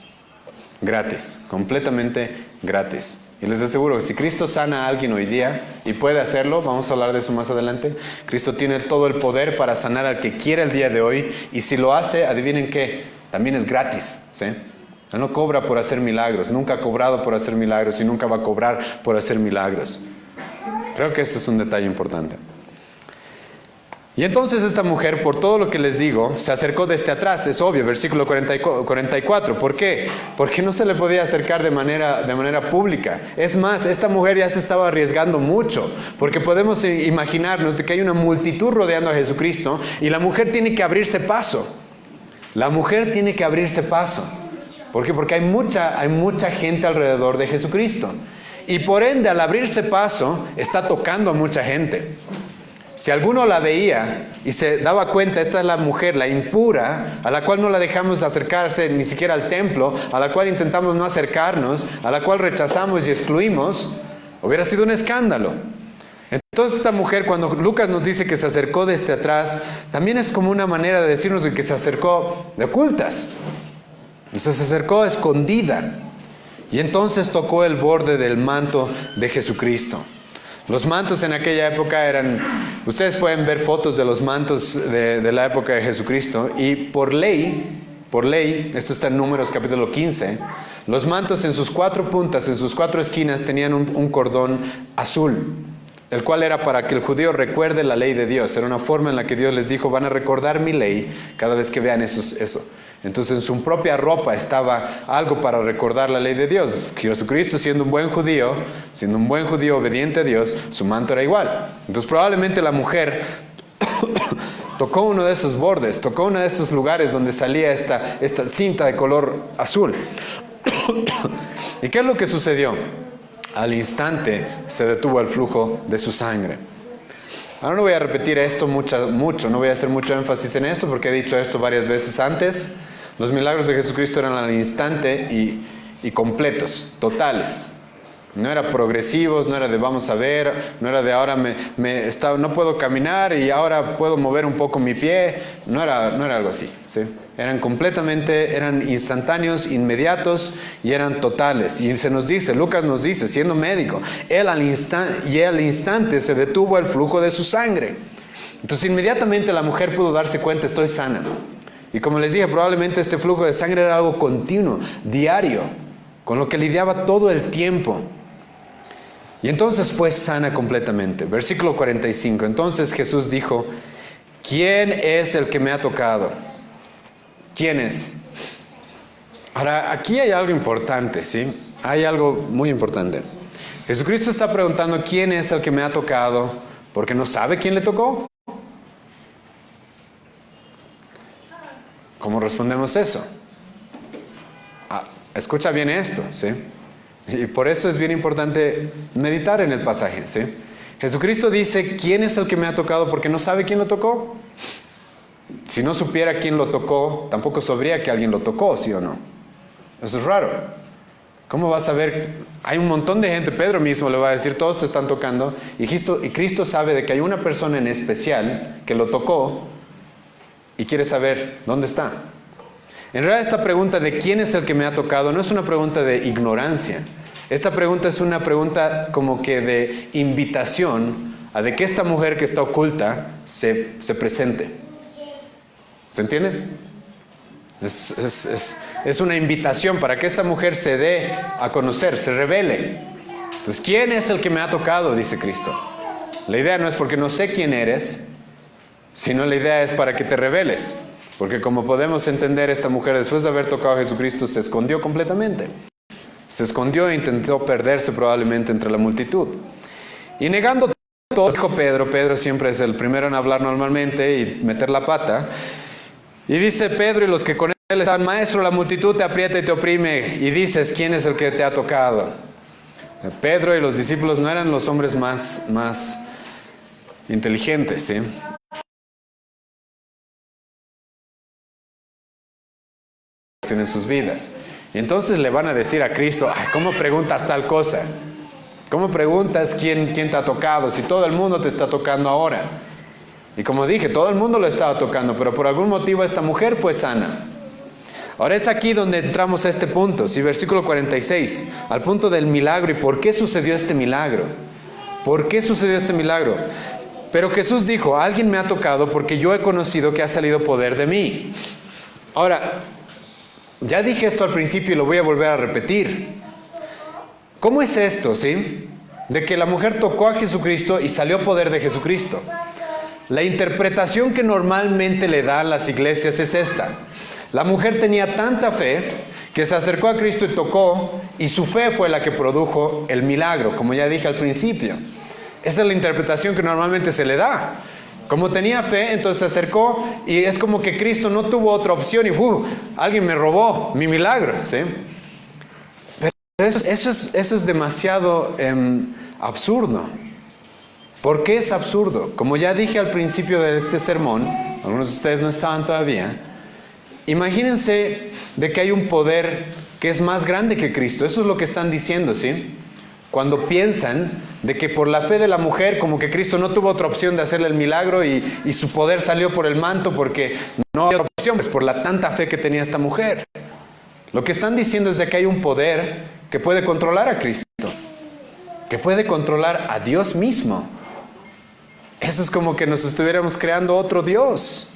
Gratis, completamente gratis. Y les aseguro que si Cristo sana a alguien hoy día, y puede hacerlo, vamos a hablar de eso más adelante, Cristo tiene todo el poder para sanar al que quiera el día de hoy, y si lo hace, adivinen qué, también es gratis, ¿sí? Él no cobra por hacer milagros, nunca ha cobrado por hacer milagros y nunca va a cobrar por hacer milagros. Creo que ese es un detalle importante. Y entonces esta mujer, por todo lo que les digo, se acercó desde atrás, es obvio, versículo 44. ¿Por qué? Porque no se le podía acercar de manera pública. Es más, esta mujer ya se estaba arriesgando mucho, porque podemos imaginarnos de que hay una multitud rodeando a Jesucristo y la mujer tiene que abrirse paso. La mujer tiene que abrirse paso. ¿Por qué? Porque hay mucha gente alrededor de Jesucristo. Y por ende, al abrirse paso, está tocando a mucha gente. Si alguno la veía y se daba cuenta, esta es la mujer, la impura, a la cual no la dejamos acercarse ni siquiera al templo, a la cual intentamos no acercarnos, a la cual rechazamos y excluimos, hubiera sido un escándalo. Entonces esta mujer, cuando Lucas nos dice que se acercó desde atrás, también es como una manera de decirnos que se acercó de ocultas. Y se acercó escondida. Y entonces tocó el borde del manto de Jesucristo. Los mantos en aquella época ustedes pueden ver fotos de los mantos de la época de Jesucristo, y por ley, esto está en Números capítulo 15, los mantos en sus 4 puntas, en sus 4 esquinas tenían un cordón azul. el cual era para que el judío recuerde la ley de Dios. Era una forma en la que Dios les dijo, van a recordar mi ley cada vez que vean eso. Entonces en su propia ropa estaba algo para recordar la ley de Dios. Jesucristo, siendo un buen judío obediente a Dios, su manto era igual. Entonces probablemente la mujer tocó uno de esos bordes, tocó uno de esos lugares donde salía esta cinta de color azul. ¿Y qué es lo que sucedió? Al instante se detuvo el flujo de su sangre. Ahora no voy a repetir esto mucho, no voy a hacer mucho énfasis en esto porque he dicho esto varias veces antes. Los milagros de Jesucristo eran al instante y completos, totales. No eran progresivos, no era de vamos a ver, no era de ahora no puedo caminar y ahora puedo mover un poco mi pie. No era algo así, ¿sí? Eran instantáneos, inmediatos y eran totales. Y se nos dice, Lucas nos dice, siendo médico, él al instante se detuvo el flujo de su sangre. Entonces inmediatamente la mujer pudo darse cuenta, estoy sana. Y como les dije, probablemente este flujo de sangre era algo continuo, diario, con lo que lidiaba todo el tiempo. Y entonces fue sana completamente. Versículo 45. Entonces Jesús dijo, ¿quién es el que me ha tocado? ¿Quién es? Ahora, aquí hay algo importante, ¿sí? Hay algo muy importante. Jesucristo está preguntando, ¿quién es el que me ha tocado? Porque no sabe quién le tocó. ¿Cómo respondemos eso? Escucha bien esto, ¿sí? Y por eso es bien importante meditar en el pasaje, ¿sí? Jesucristo dice, ¿quién es el que me ha tocado? Porque no sabe quién lo tocó. Si no supiera quién lo tocó, tampoco sabría que alguien lo tocó, ¿sí o no? Eso es raro. ¿Cómo vas a ver? Hay un montón de gente, Pedro mismo le va a decir, todos te están tocando, y Cristo sabe de que hay una persona en especial que lo tocó y quiere saber dónde está. En realidad esta pregunta de quién es el que me ha tocado no es una pregunta de ignorancia. Esta pregunta es una pregunta como que de invitación a de que esta mujer que está oculta se presente. ¿Se entiende? Es una invitación para que esta mujer se dé a conocer, se revele. Entonces, ¿quién es el que me ha tocado? Dice Cristo. La idea no es porque no sé quién eres, sino la idea es para que te reveles. Porque como podemos entender, esta mujer después de haber tocado a Jesucristo se escondió completamente. Se escondió e intentó perderse probablemente entre la multitud. Y negando todo, dijo Pedro siempre es el primero en hablar normalmente y meter la pata. Y dice Pedro y los que con él están, maestro, la multitud te aprieta y te oprime. Y dices, ¿quién es el que te ha tocado? Pedro y los discípulos no eran los hombres más inteligentes, ¿sí? En sus vidas. Y entonces le van a decir a Cristo, ¿cómo preguntas tal cosa? ¿Cómo preguntas quién te ha tocado si todo el mundo te está tocando ahora? Y como dije, todo el mundo lo estaba tocando, pero por algún motivo esta mujer fue sana. Ahora es aquí donde entramos a este punto, ¿sí? Versículo 46, al punto del milagro. ¿Y por qué sucedió este milagro? ¿Por qué sucedió este milagro? Pero Jesús dijo, alguien me ha tocado porque yo he conocido que ha salido poder de mí. Ahora, ya dije esto al principio y lo voy a volver a repetir. ¿Cómo es esto, sí? De que la mujer tocó a Jesucristo y salió poder de Jesucristo. La interpretación que normalmente le dan las iglesias es esta. La mujer tenía tanta fe que se acercó a Cristo y tocó, y su fe fue la que produjo el milagro, como ya dije al principio. Esa es la interpretación que normalmente se le da. Como tenía fe, entonces se acercó y es como que Cristo no tuvo otra opción y alguien me robó mi milagro, ¿sí? Pero eso es demasiado absurdo. ¿Por qué es absurdo? Como ya dije al principio de este sermón, algunos de ustedes no estaban todavía, imagínense de que hay un poder que es más grande que Cristo. Eso es lo que están diciendo, ¿sí? Cuando piensan de que por la fe de la mujer, como que Cristo no tuvo otra opción de hacerle el milagro y su poder salió por el manto porque no había otra opción, pues por la tanta fe que tenía esta mujer. Lo que están diciendo es de que hay un poder que puede controlar a Cristo, que puede controlar a Dios mismo. Eso es como que nos estuviéramos creando otro Dios,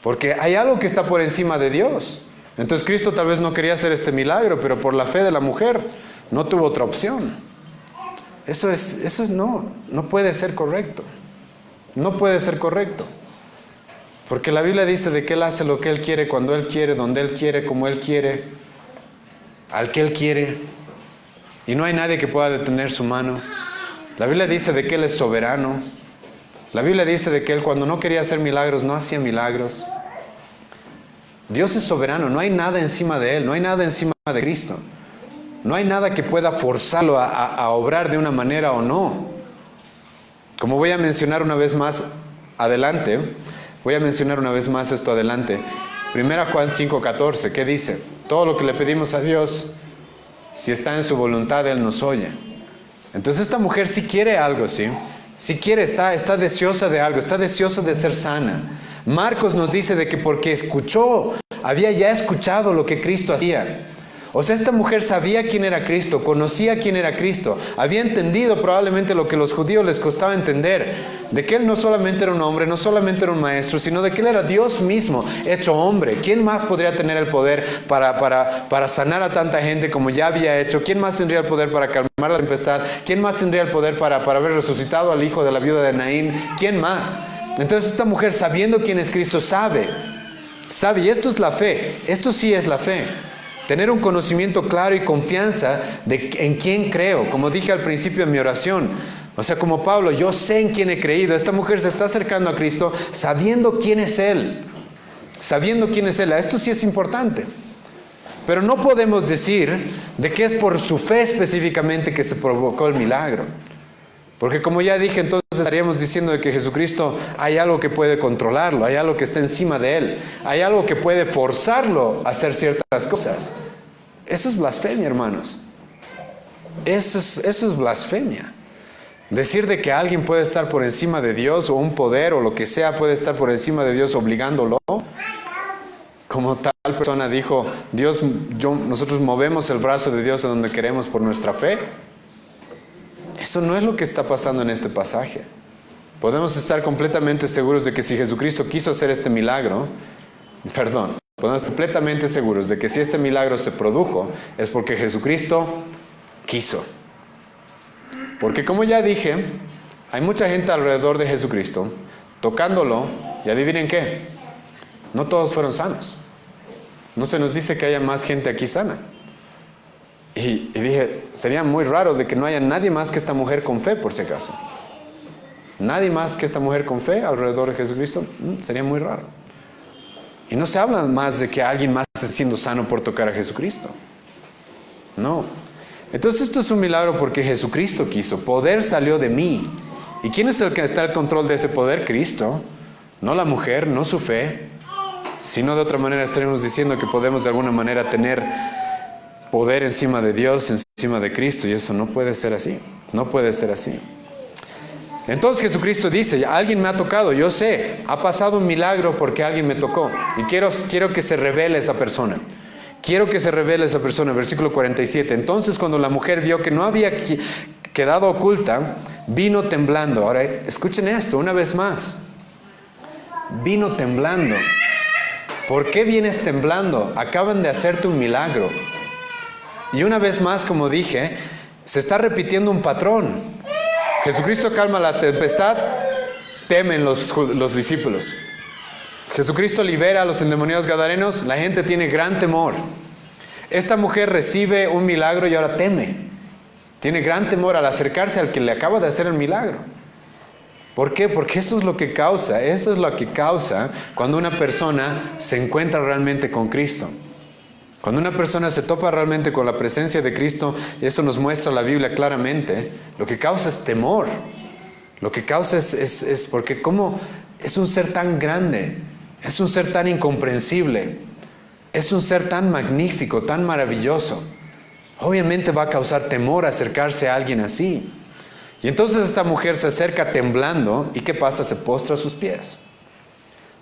porque hay algo que está por encima de Dios. Entonces Cristo tal vez no quería hacer este milagro, pero por la fe de la mujer no tuvo otra opción. Eso no puede ser correcto. No puede ser correcto. Porque la Biblia dice de que Él hace lo que Él quiere, cuando Él quiere, donde Él quiere, como Él quiere, al que Él quiere. Y no hay nadie que pueda detener su mano. La Biblia dice de que Él es soberano. La Biblia dice de que Él cuando no quería hacer milagros, no hacía milagros. Dios es soberano, no hay nada encima de Él, no hay nada encima de Cristo. No hay nada que pueda forzarlo a obrar de una manera o no. Como voy a mencionar una vez más adelante, esto adelante. 1 Juan 5:14, ¿qué dice? Todo lo que le pedimos a Dios, si está en su voluntad, Él nos oye. Entonces esta mujer sí quiere algo, ¿sí? Si quiere, está deseosa de algo, está deseosa de ser sana. Marcos nos dice de que porque había ya escuchado lo que Cristo hacía. O sea, esta mujer sabía quién era Cristo, conocía quién era Cristo, había entendido probablemente lo que a los judíos les costaba entender, de que Él no solamente era un hombre, no solamente era un maestro, sino de que Él era Dios mismo, hecho hombre. ¿Quién más podría tener el poder para sanar a tanta gente como ya había hecho? ¿Quién más tendría el poder para calmar la tempestad? ¿Quién más tendría el poder para haber resucitado al hijo de la viuda de Naín? ¿Quién más? Entonces esta mujer, sabiendo quién es Cristo, sabe, y esto es la fe, esto sí es la fe. Tener un conocimiento claro y confianza en quién creo, como dije al principio de mi oración. O sea, como Pablo, yo sé en quién he creído. Esta mujer se está acercando a Cristo sabiendo quién es Él. Esto sí es importante. Pero no podemos decir de que es por su fe específicamente que se provocó el milagro. Porque como ya dije, entonces estaríamos diciendo de que Jesucristo hay algo que puede controlarlo, hay algo que está encima de Él, hay algo que puede forzarlo a hacer ciertas cosas. Eso es blasfemia, hermanos. Eso es blasfemia. Decir de que alguien puede estar por encima de Dios, o un poder o lo que sea puede estar por encima de Dios obligándolo. Como tal persona dijo, nosotros movemos el brazo de Dios a donde queremos por nuestra fe. Eso no es lo que está pasando en este pasaje. Podemos estar completamente seguros de que si Jesucristo quiso hacer este milagro, podemos estar completamente seguros de que si este milagro se produjo, es porque Jesucristo quiso. Porque como ya dije, hay mucha gente alrededor de Jesucristo, tocándolo, y adivinen qué, no todos fueron sanos. No se nos dice que haya más gente aquí sana. Y dije, sería muy raro de que no haya nadie más que esta mujer con fe, por si acaso. Nadie más que esta mujer con fe alrededor de Jesucristo, sería muy raro. Y no se habla más de que alguien más esté siendo sano por tocar a Jesucristo. No. Entonces esto es un milagro porque Jesucristo quiso. Poder salió de mí. ¿Y quién es el que está al control de ese poder? Cristo. No la mujer, no su fe. Sino de otra manera estaremos diciendo que podemos de alguna manera tener poder encima de Dios, encima de Cristo, y eso no puede ser así. No puede ser así. Entonces Jesucristo dice, alguien me ha tocado, yo sé, ha pasado un milagro porque alguien me tocó. Y quiero que se revele esa persona. Quiero que se revele esa persona. Versículo 47. Entonces cuando la mujer vio que no había quedado oculta, vino temblando. Ahora escuchen esto una vez más. Vino temblando. ¿Por qué vienes temblando? Acaban de hacerte un milagro. Y una vez más, como dije, se está repitiendo un patrón. Jesucristo calma la tempestad, temen los discípulos. Jesucristo libera a los endemoniados gadarenos, la gente tiene gran temor. Esta mujer recibe un milagro y ahora teme. Tiene gran temor al acercarse al que le acaba de hacer el milagro. ¿Por qué? Porque eso es lo que causa cuando una persona se encuentra realmente con Cristo. Cuando una persona se topa realmente con la presencia de Cristo, y eso nos muestra la Biblia claramente, lo que causa es temor. Lo que causa es porque como es un ser tan grande, es un ser tan incomprensible, es un ser tan magnífico, tan maravilloso. Obviamente va a causar temor acercarse a alguien así. Y entonces esta mujer se acerca temblando, ¿y qué pasa? Se postra a sus pies.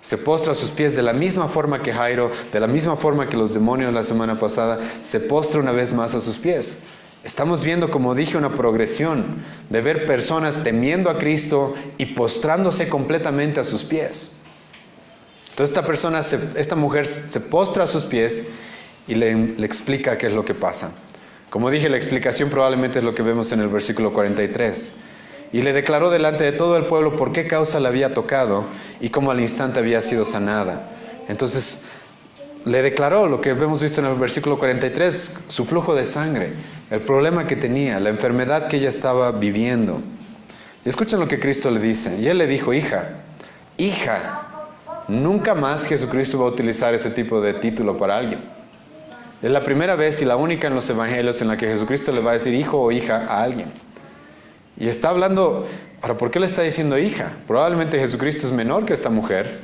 Se postra a sus pies de la misma forma que Jairo, de la misma forma que los demonios la semana pasada, se postra una vez más a sus pies. Estamos viendo, como dije, una progresión de ver personas temiendo a Cristo y postrándose completamente a sus pies. Entonces esta mujer se postra a sus pies y le explica qué es lo que pasa. Como dije, la explicación probablemente es lo que vemos en el versículo 43. Y le declaró delante de todo el pueblo por qué causa la había tocado y cómo al instante había sido sanada. Entonces, le declaró lo que hemos visto en el versículo 43, su flujo de sangre, el problema que tenía, la enfermedad que ella estaba viviendo. Y escuchen lo que Cristo le dice. Y él le dijo, hija, nunca más Jesucristo va a utilizar ese tipo de título para alguien. Es la primera vez y la única en los evangelios en la que Jesucristo le va a decir hijo o hija a alguien. Y está hablando, ¿para por qué le está diciendo hija? Probablemente Jesucristo es menor que esta mujer,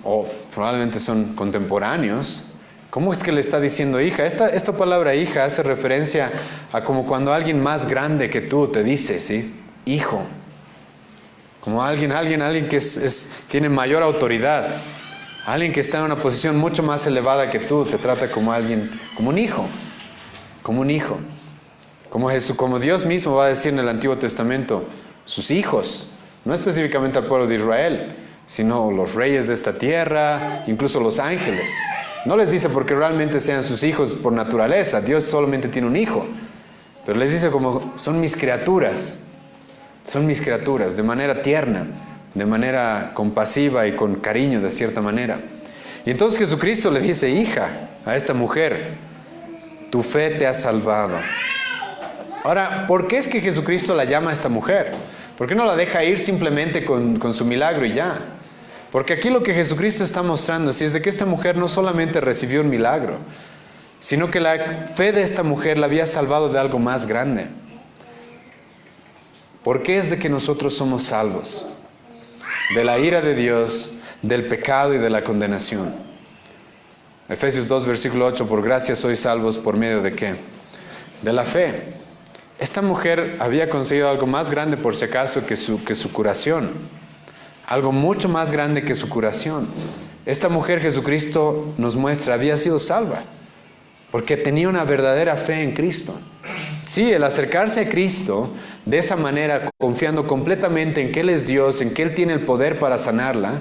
o probablemente son contemporáneos. ¿Cómo es que le está diciendo hija? Esta palabra hija hace referencia a como cuando alguien más grande que tú te dice, ¿sí? Hijo. Como alguien que tiene mayor autoridad. Alguien que está en una posición mucho más elevada que tú, te trata como alguien, como un hijo. Como un hijo. Como Dios mismo va a decir en el Antiguo Testamento, sus hijos, no específicamente al pueblo de Israel, sino los reyes de esta tierra, incluso los ángeles. No les dice porque realmente sean sus hijos por naturaleza, Dios solamente tiene un hijo, pero les dice como son mis criaturas, de manera tierna, de manera compasiva y con cariño de cierta manera. Y entonces Jesucristo le dice, hija, a esta mujer, tu fe te ha salvado. Ahora, ¿por qué es que Jesucristo la llama a esta mujer? ¿Por qué no la deja ir simplemente con su milagro y ya? Porque aquí lo que Jesucristo está mostrando es de que esta mujer no solamente recibió un milagro, sino que la fe de esta mujer la había salvado de algo más grande. ¿Por qué es de que nosotros somos salvos? De la ira de Dios, del pecado y de la condenación. Efesios 2, versículo 8, por gracia sois salvos por medio de ¿qué? De la fe. Esta mujer había conseguido algo más grande por si acaso que su curación. Algo mucho más grande que su curación. Esta mujer, Jesucristo nos muestra, había sido salva. Porque tenía una verdadera fe en Cristo. Sí, el acercarse a Cristo de esa manera, confiando completamente en que Él es Dios, en que Él tiene el poder para sanarla,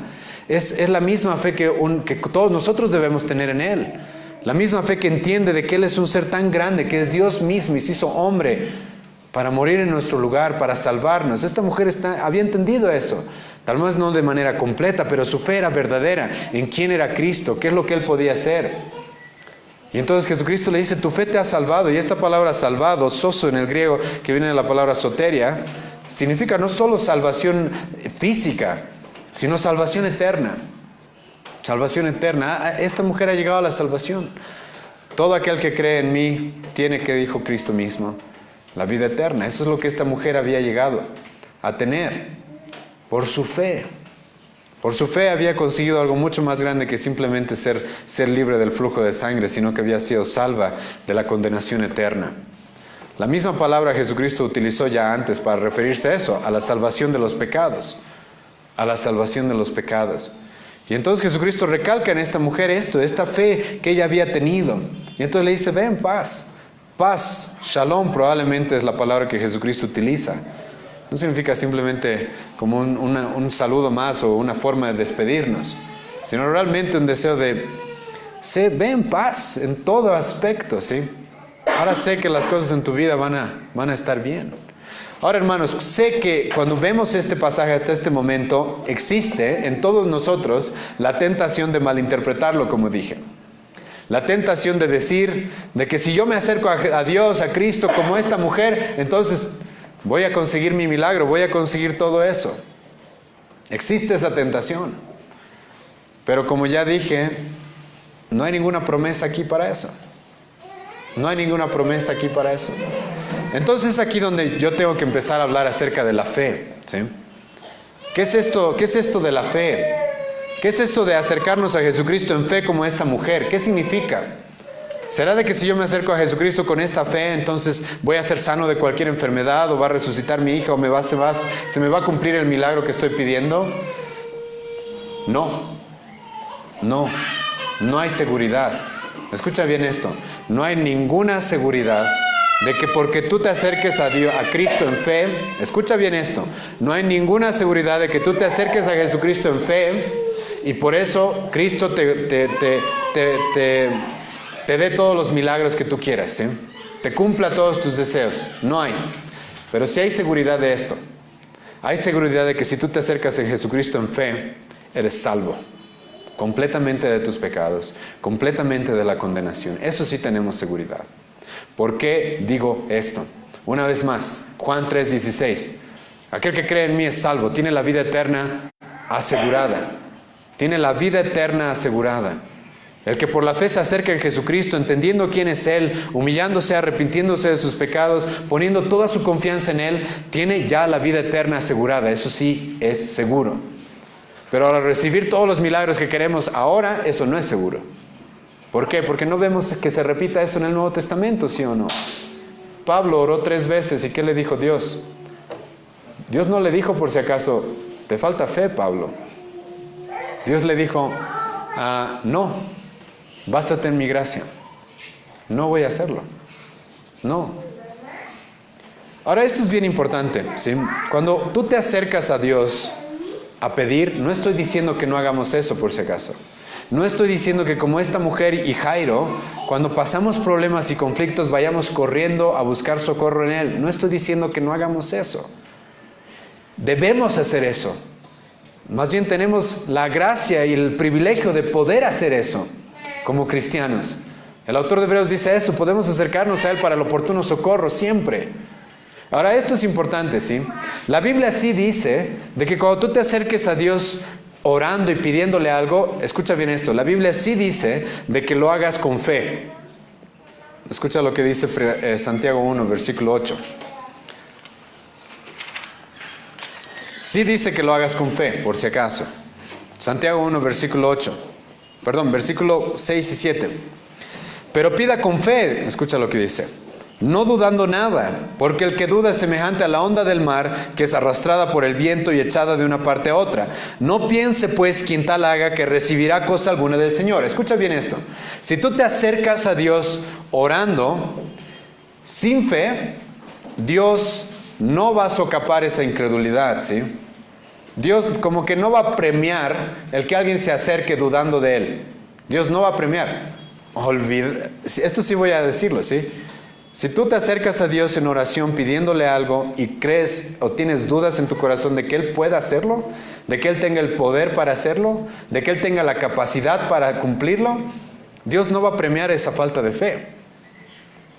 es la misma fe que todos nosotros debemos tener en Él. La misma fe que entiende de que Él es un ser tan grande, que es Dios mismo y se hizo hombre para morir en nuestro lugar, para salvarnos. Esta mujer había entendido eso. Tal vez no de manera completa, pero su fe era verdadera en quién era Cristo, qué es lo que Él podía hacer. Y entonces Jesucristo le dice, tu fe te ha salvado. Y esta palabra salvado, sozo en el griego, que viene de la palabra soteria, significa no solo salvación física, sino salvación eterna. Salvación eterna. Esta mujer ha llegado a la salvación. Todo aquel que cree en mí tiene, que dijo Cristo mismo, la vida eterna. Eso es lo que esta mujer había llegado a tener por su fe. Por su fe había conseguido algo mucho más grande que simplemente ser libre del flujo de sangre, sino que había sido salva de la condenación eterna. La misma palabra Jesucristo utilizó ya antes para referirse a eso, a la salvación de los pecados. A la salvación de los pecados. Y entonces Jesucristo recalca en esta mujer esta fe que ella había tenido. Y entonces le dice, ve en paz. Paz, shalom probablemente es la palabra que Jesucristo utiliza. No significa simplemente como un saludo más o una forma de despedirnos, sino realmente un deseo de, ve en paz en todo aspecto, ¿sí? Ahora sé que las cosas en tu vida van a estar bien. Ahora, hermanos, sé que cuando vemos este pasaje hasta este momento, existe en todos nosotros la tentación de malinterpretarlo, como dije. La tentación de decir, de que si yo me acerco a Dios, a Cristo, como esta mujer, entonces voy a conseguir mi milagro, voy a conseguir todo eso. Existe esa tentación. Pero como ya dije, no hay ninguna promesa aquí para eso. No hay ninguna promesa aquí para eso. Entonces es aquí donde yo tengo que empezar a hablar acerca de la fe, ¿sí? ¿Qué es esto? ¿Qué es esto de la fe? ¿Qué es esto de acercarnos a Jesucristo en fe como esta mujer? ¿Qué significa? ¿Será de que si yo me acerco a Jesucristo con esta fe, entonces voy a ser sano de cualquier enfermedad, o va a resucitar mi hija, o se me va a cumplir el milagro que estoy pidiendo? No hay seguridad. Escucha bien esto. No hay ninguna seguridad de que porque tú te acerques a Cristo en fe, escucha bien esto, no hay ninguna seguridad de que tú te acerques a Jesucristo en fe y por eso Cristo te dé todos los milagros que tú quieras, ¿sí? te cumpla todos tus deseos. No hay. Pero sí hay seguridad de esto. Hay seguridad de que si tú te acercas a Jesucristo en fe, eres salvo. Completamente de tus pecados, completamente de la condenación. Eso sí tenemos seguridad. ¿Por qué digo esto? Una vez más, Juan 3:16. Aquel que cree en mí es salvo, tiene la vida eterna asegurada. Tiene la vida eterna asegurada. El que por la fe se acerca en Jesucristo, entendiendo quién es Él, humillándose, arrepintiéndose de sus pecados, poniendo toda su confianza en Él, tiene ya la vida eterna asegurada. Eso sí es seguro. Pero al recibir todos los milagros que queremos ahora, eso no es seguro. ¿Por qué? Porque no vemos que se repita eso en el Nuevo Testamento, ¿sí o no? Pablo oró 3 veces, ¿y qué le dijo Dios? Dios no le dijo por si acaso, te falta fe, Pablo. Dios le dijo, no, bástate en mi gracia. No voy a hacerlo. No. Ahora, esto es bien importante, ¿sí? Cuando tú te acercas a Dios a pedir, no estoy diciendo que no hagamos eso por si acaso. No estoy diciendo que como esta mujer y Jairo, cuando pasamos problemas y conflictos, vayamos corriendo a buscar socorro en Él. No estoy diciendo que no hagamos eso. Debemos hacer eso. Más bien tenemos la gracia y el privilegio de poder hacer eso como cristianos. El autor de Hebreos dice eso, podemos acercarnos a Él para el oportuno socorro siempre. Ahora, esto es importante, ¿sí? La Biblia sí dice de que cuando tú te acerques a Dios orando y pidiéndole algo, escucha bien esto, la Biblia sí dice de que lo hagas con fe. Escucha lo que dice Santiago 1, versículo 8. Sí dice que lo hagas con fe, por si acaso. Santiago 1, versículo 6 y 7. Pero pida con fe, escucha lo que dice, no dudando nada, porque el que duda es semejante a la onda del mar, que es arrastrada por el viento y echada de una parte a otra. No piense pues quien tal haga que recibirá cosa alguna del Señor. Escucha bien esto. Si tú te acercas a Dios orando, sin fe, Dios no va a socapar esa incredulidad, ¿sí? Dios como que no va a premiar el que alguien se acerque dudando de Él. Dios no va a premiar. Esto sí voy a decirlo, ¿sí? Si tú te acercas a Dios en oración pidiéndole algo y crees o tienes dudas en tu corazón de que Él pueda hacerlo, de que Él tenga el poder para hacerlo, de que Él tenga la capacidad para cumplirlo, Dios no va a premiar esa falta de fe.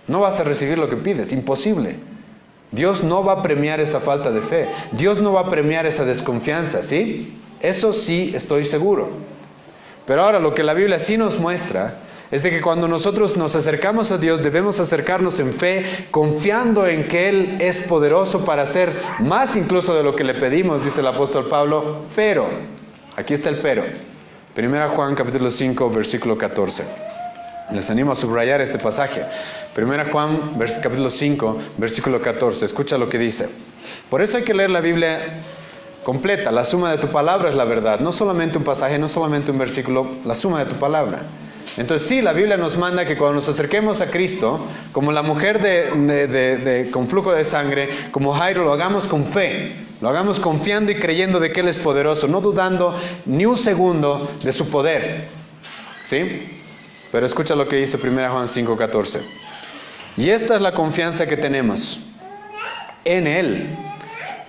No vas a recibir lo que pides, imposible. Dios no va a premiar esa falta de fe. Dios no va a premiar esa desconfianza, ¿sí? Eso sí estoy seguro. Pero ahora lo que la Biblia sí nos muestra es de que cuando nosotros nos acercamos a Dios debemos acercarnos en fe, confiando en que Él es poderoso para hacer más incluso de lo que le pedimos, dice el apóstol Pablo. Pero, aquí está el pero. 1 Juan capítulo 5, versículo 14. Les animo a subrayar este pasaje. 1 Juan capítulo 5, versículo 14. Escucha lo que dice. Por eso hay que leer la Biblia completa. La suma de tu palabra es la verdad. No solamente un pasaje, no solamente un versículo, la suma de tu palabra. Entonces sí, la Biblia nos manda que cuando nos acerquemos a Cristo, como la mujer con flujo de sangre, como Jairo, lo hagamos con fe. Lo hagamos confiando y creyendo de que Él es poderoso, no dudando ni un segundo de su poder. ¿Sí? Pero escucha lo que dice 1 Juan 5:14. Y esta es la confianza que tenemos en Él,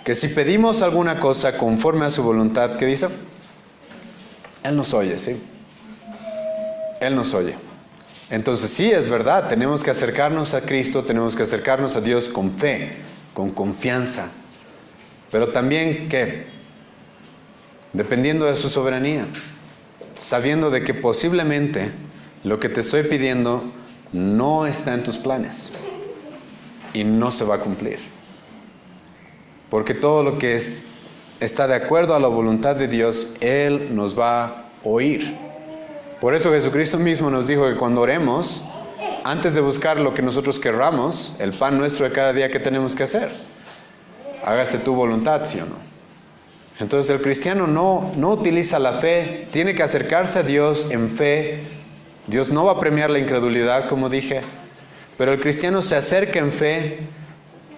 que si pedimos alguna cosa conforme a su voluntad, ¿qué dice? Él nos oye, ¿sí? Él nos oye. Entonces sí, es verdad, tenemos que acercarnos a Cristo, tenemos que acercarnos a Dios con fe, con confianza. Pero también, ¿qué? Dependiendo de su soberanía, sabiendo de que posiblemente lo que te estoy pidiendo no está en tus planes y no se va a cumplir. Porque todo lo que está de acuerdo a la voluntad de Dios, Él nos va a oír. Por eso Jesucristo mismo nos dijo que cuando oremos, antes de buscar lo que nosotros querramos, el pan nuestro de cada día, ¿qué tenemos que hacer? Hágase tu voluntad, ¿sí o no? Entonces el cristiano no utiliza la fe, tiene que acercarse a Dios en fe. Dios no va a premiar la incredulidad, como dije, pero el cristiano se acerca en fe,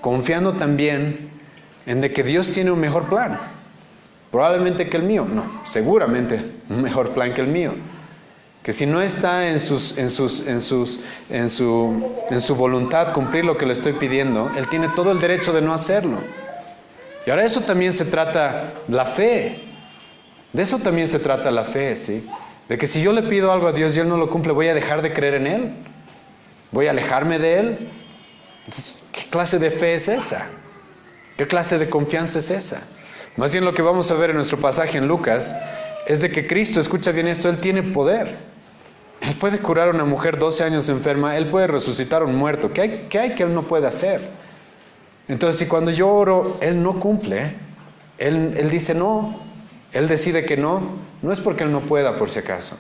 confiando también en de que Dios tiene un mejor plan. Probablemente que el mío, no, seguramente un mejor plan que el mío. que si no está en su voluntad cumplir lo que le estoy pidiendo, Él tiene todo el derecho de no hacerlo. Y ahora eso también se trata la fe. De eso también se trata la fe, ¿sí? De que si yo le pido algo a Dios y Él no lo cumple, ¿voy a dejar de creer en Él? ¿Voy a alejarme de Él? Entonces, ¿qué clase de fe es esa? ¿Qué clase de confianza es esa? Más bien lo que vamos a ver en nuestro pasaje en Lucas es de que Cristo, escucha bien esto, Él tiene poder. Él puede curar a una mujer 12 años enferma, Él puede resucitar a un muerto. ¿Qué hay que Él no puede hacer? Entonces, si cuando yo oro, Él no cumple, Él dice no, Él decide que no, no es porque Él no pueda por si acaso,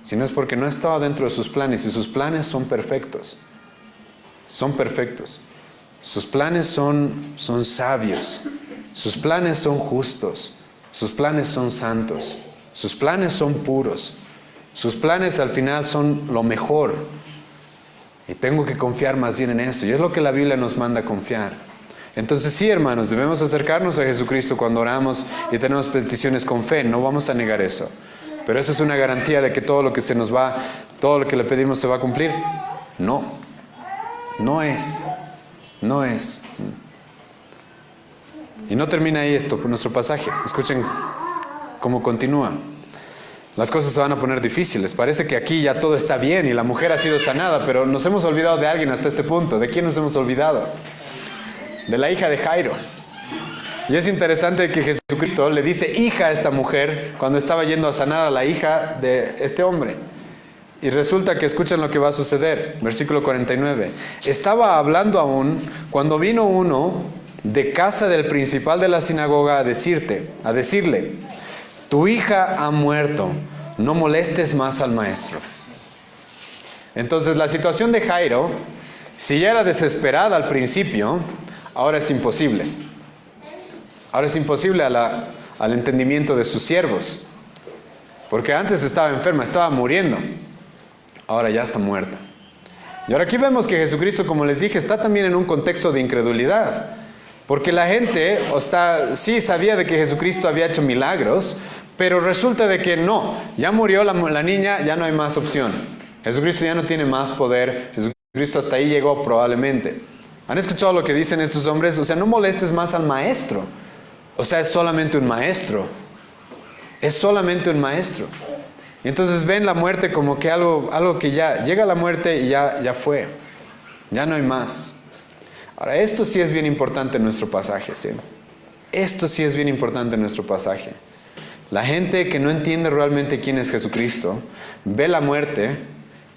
sino es porque no estaba dentro de sus planes, y sus planes son perfectos. Son perfectos. Sus planes son sabios. Sus planes son justos. Sus planes son santos. Sus planes son puros. Sus planes al final son lo mejor. Y tengo que confiar más bien en eso. Y es lo que la Biblia nos manda a confiar. Entonces sí, hermanos, debemos acercarnos a Jesucristo cuando oramos y tenemos peticiones con fe. No vamos a negar eso. Pero ¿esa es una garantía de que todo lo que todo lo que le pedimos se va a cumplir? No. No es. No es. Y no termina ahí nuestro pasaje. Escuchen cómo continúa. Las cosas se van a poner difíciles. Parece que aquí ya todo está bien y la mujer ha sido sanada, pero nos hemos olvidado de alguien hasta este punto. ¿De quién nos hemos olvidado? De la hija de Jairo. Y es interesante que Jesucristo le dice hija a esta mujer cuando estaba yendo a sanar a la hija de este hombre. Y resulta que escuchen lo que va a suceder. Versículo 49. Estaba hablando aún cuando vino uno de casa del principal de la sinagoga a decirle, tu hija ha muerto, no molestes más al maestro. Entonces la situación de Jairo, si ya era desesperada al principio, ahora es imposible. Ahora es imposible al entendimiento de sus siervos. Porque antes estaba enferma, estaba muriendo. Ahora ya está muerta. Y ahora aquí vemos que Jesucristo, como les dije, está también en un contexto de incredulidad. Porque la gente sí sabía de que Jesucristo había hecho milagros, pero resulta de que no, ya murió la niña, ya no hay más opción. Jesucristo ya no tiene más poder, Jesucristo hasta ahí llegó probablemente. ¿Han escuchado lo que dicen estos hombres? O sea, no molestes más al maestro. O sea, es solamente un maestro. Es solamente un maestro. Y entonces ven la muerte como que algo que ya llega la muerte y ya fue. Ya no hay más. Ahora, esto sí es bien importante en nuestro pasaje, ¿sí? Esto sí es bien importante en nuestro pasaje. La gente que no entiende realmente quién es Jesucristo, ve la muerte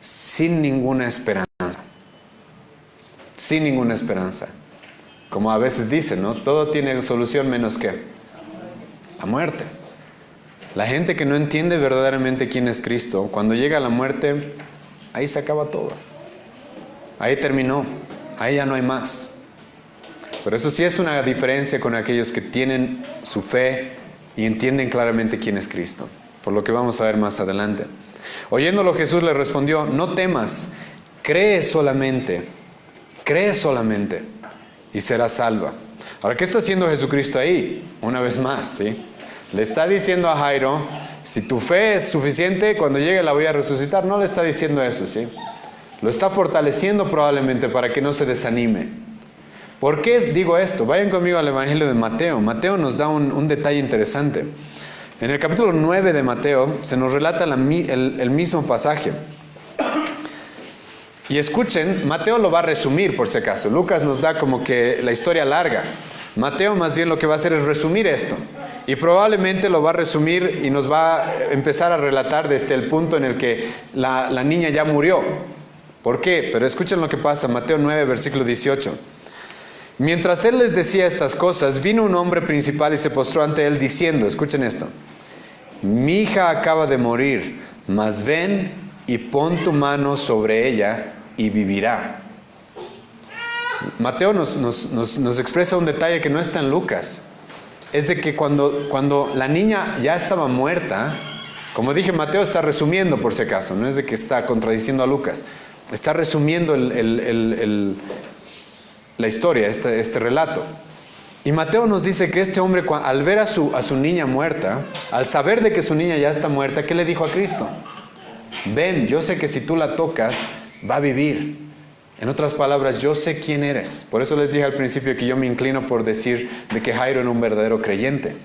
sin ninguna esperanza. Sin ninguna esperanza. Como a veces dicen, ¿no? Todo tiene solución menos que la muerte. La gente que no entiende verdaderamente quién es Cristo, cuando llega la muerte, ahí se acaba todo. Ahí terminó. Ahí ya no hay más. Pero eso sí es una diferencia con aquellos que tienen su fe y entienden claramente quién es Cristo. Por lo que vamos a ver más adelante. Oyéndolo, Jesús le respondió, no temas, cree solamente y serás salva. Ahora, ¿qué está haciendo Jesucristo ahí? Una vez más, ¿sí? Le está diciendo a Jairo, si tu fe es suficiente, cuando llegue la voy a resucitar. No le está diciendo eso, ¿sí? Lo está fortaleciendo probablemente para que no se desanime. ¿Por qué digo esto? Vayan conmigo al Evangelio de Mateo. Mateo nos da un detalle interesante. En el capítulo 9 de Mateo se nos relata el mismo pasaje. Y escuchen, Mateo lo va a resumir por si acaso. Lucas nos da como que la historia larga. Mateo más bien lo que va a hacer es resumir esto. Y probablemente lo va a resumir y nos va a empezar a relatar desde el punto en el que la niña ya murió. ¿Por qué? Pero escuchen lo que pasa. Mateo 9, versículo 18. Mientras él les decía estas cosas, vino un hombre principal y se postró ante él diciendo, escuchen esto, mi hija acaba de morir, mas ven y pon tu mano sobre ella y vivirá. Mateo nos expresa un detalle que no está en Lucas. Es de que cuando la niña ya estaba muerta, como dije, Mateo está resumiendo por si acaso, no es de que está contradiciendo a Lucas, está resumiendo la historia, este relato. Y Mateo nos dice que este hombre, al ver a su niña muerta, al saber de que su niña ya está muerta, ¿qué le dijo a Cristo? ven, yo sé que si tú la tocas, va a vivir. En otras palabras, yo sé quién eres. Por eso les dije al principio que yo me inclino por decir de que Jairo era un verdadero creyente.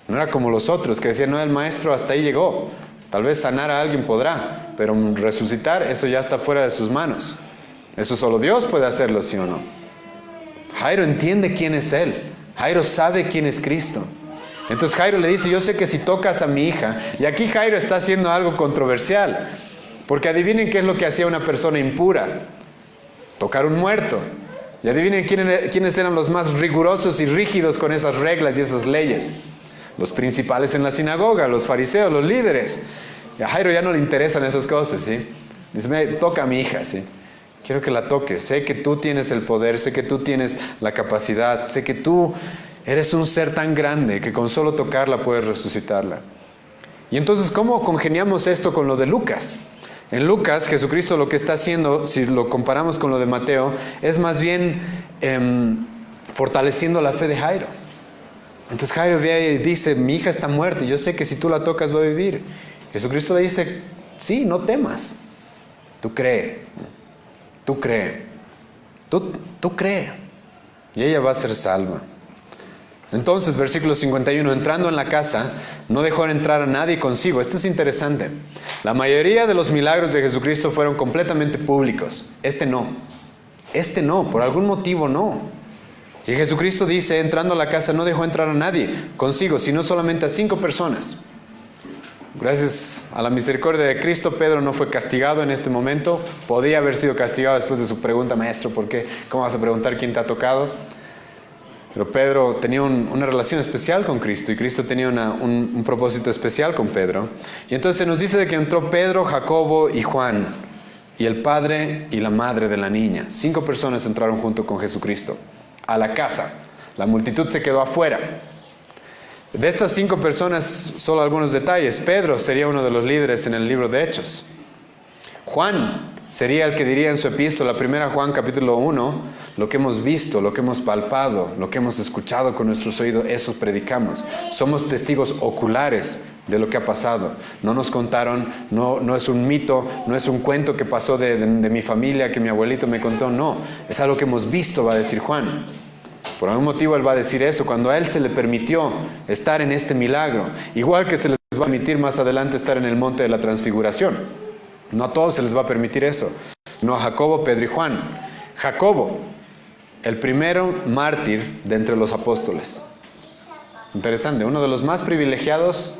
No era como los otros que decían, no, el maestro hasta ahí llegó. Tal vez sanar a alguien podrá, pero resucitar, eso ya está fuera de sus manos. Eso solo Dios puede hacerlo, ¿sí o no? Jairo entiende quién es Él. Jairo sabe quién es Cristo. Entonces Jairo le dice, yo sé que si tocas a mi hija, y aquí Jairo está haciendo algo controversial, porque adivinen qué es lo que hacía una persona impura: tocar un muerto. Y adivinen quiénes eran los más rigurosos y rígidos con esas reglas y esas leyes. Los principales en la sinagoga, los fariseos, los líderes. Y a Jairo ya no le interesan esas cosas, ¿sí? Dice, toca a mi hija, ¿sí? Quiero que la toques. Sé que tú tienes el poder, sé que tú tienes la capacidad, sé que tú eres un ser tan grande que con solo tocarla puedes resucitarla. Y entonces, ¿cómo congeniamos esto con lo de Lucas? En Lucas, Jesucristo lo que está haciendo, si lo comparamos con lo de Mateo, es más bien fortaleciendo la fe de Jairo. Entonces Jairo ve y dice, mi hija está muerta y yo sé que si tú la tocas va a vivir. Jesucristo le dice, sí, no temas. Tú cree. Tú cree. Tú cree. Y ella va a ser salva. Entonces, versículo 51, entrando en la casa, no dejó entrar a nadie consigo. Esto es interesante. La mayoría de los milagros de Jesucristo fueron completamente públicos. Este no, por algún motivo no. Y Jesucristo dice, entrando a la casa, no dejó entrar a nadie consigo, sino solamente a 5 personas. Gracias a la misericordia de Cristo, Pedro no fue castigado en este momento. Podía haber sido castigado después de su pregunta, maestro, ¿por qué? ¿Cómo vas a preguntar quién te ha tocado? Pero Pedro tenía una relación especial con Cristo y Cristo tenía un propósito especial con Pedro. Y entonces se nos dice de que entró Pedro, Jacobo y Juan, y el padre y la madre de la niña. 5 personas entraron junto con Jesucristo a la casa. La multitud se quedó afuera. De estas 5 personas, solo algunos detalles. Pedro sería uno de los líderes en el libro de Hechos. Juan sería el que diría en su epístola, 1 Juan capítulo 1, lo que hemos visto, lo que hemos palpado, lo que hemos escuchado con nuestros oídos, eso predicamos. Somos testigos oculares de lo que ha pasado. No nos contaron, no es un mito, no es un cuento que pasó de mi familia, que mi abuelito me contó, no. Es algo que hemos visto, va a decir Juan. Por algún motivo él va a decir eso, cuando a él se le permitió estar en este milagro, igual que se les va a permitir más adelante estar en el monte de la transfiguración. No a todos se les va a permitir eso. No a Jacobo, Pedro y Juan. Jacobo, el primero mártir de entre los apóstoles. Interesante, uno de los más privilegiados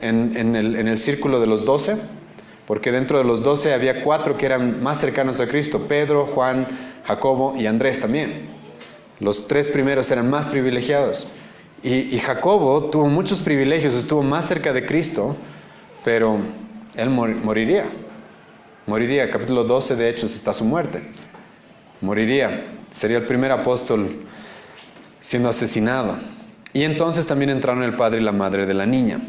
en el círculo de los 12, porque dentro de los 12 había 4 que eran más cercanos a Cristo: Pedro, Juan, Jacobo y Andrés también. Los 3 primeros eran más privilegiados. Y Jacobo tuvo muchos privilegios, estuvo más cerca de Cristo, pero él moriría. Moriría, capítulo 12 de Hechos está su muerte. Moriría, sería el primer apóstol siendo asesinado. Y entonces también entraron el padre y la madre de la niña.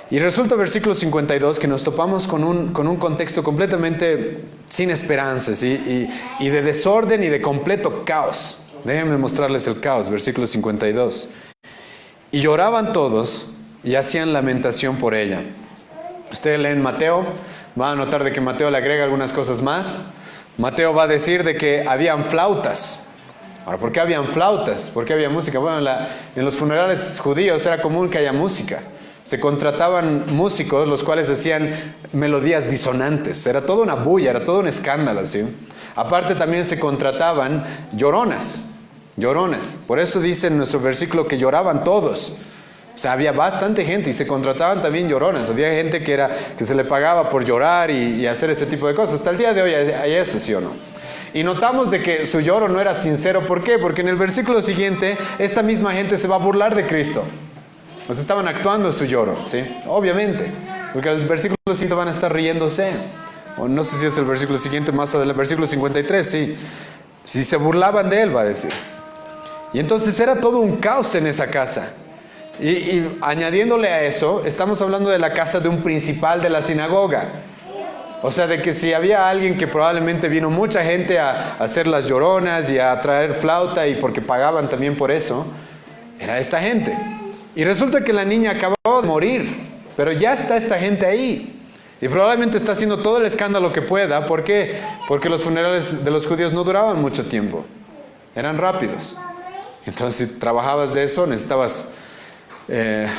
Y resulta, versículo 52, que nos topamos con un contexto completamente sin esperanzas y de desorden y de completo caos. Déjenme mostrarles el caos, versículo 52. Y lloraban todos y hacían lamentación por ella. Ustedes leen Mateo, van a notar de que Mateo le agrega algunas cosas más. Mateo va a decir de que habían flautas. Ahora, ¿por qué habían flautas? ¿Por qué había música? Bueno, en los funerales judíos era común que haya música. Se contrataban músicos, los cuales hacían melodías disonantes. Era toda una bulla, era todo un escándalo, ¿sí? Aparte también se contrataban lloronas. Por eso dice en nuestro versículo que lloraban todos. O sea, había bastante gente y se contrataban también lloronas. Había gente que se le pagaba por llorar y hacer ese tipo de cosas. Hasta el día de hoy hay eso, ¿sí o no? Y notamos de que su lloro no era sincero. ¿Por qué? Porque en el versículo siguiente, esta misma gente se va a burlar de Cristo. Pues estaban actuando su lloro, ¿sí? Obviamente. Porque el versículo siguiente van a estar riéndose. O no sé si es el versículo siguiente, más adelante, el versículo 53, sí. Si se burlaban de él, va a decir. Y entonces era todo un caos en esa casa. Y añadiéndole a eso, estamos hablando de la casa de un principal de la sinagoga. O sea, de que si había alguien que probablemente vino mucha gente a hacer las lloronas y a traer flauta, y porque pagaban también por eso, era esta gente. Y resulta que la niña acabó de morir, pero ya está esta gente ahí. Y probablemente está haciendo todo el escándalo que pueda. ¿Por qué? Porque los funerales de los judíos no duraban mucho tiempo. Eran rápidos. Entonces, si trabajabas de eso, necesitabas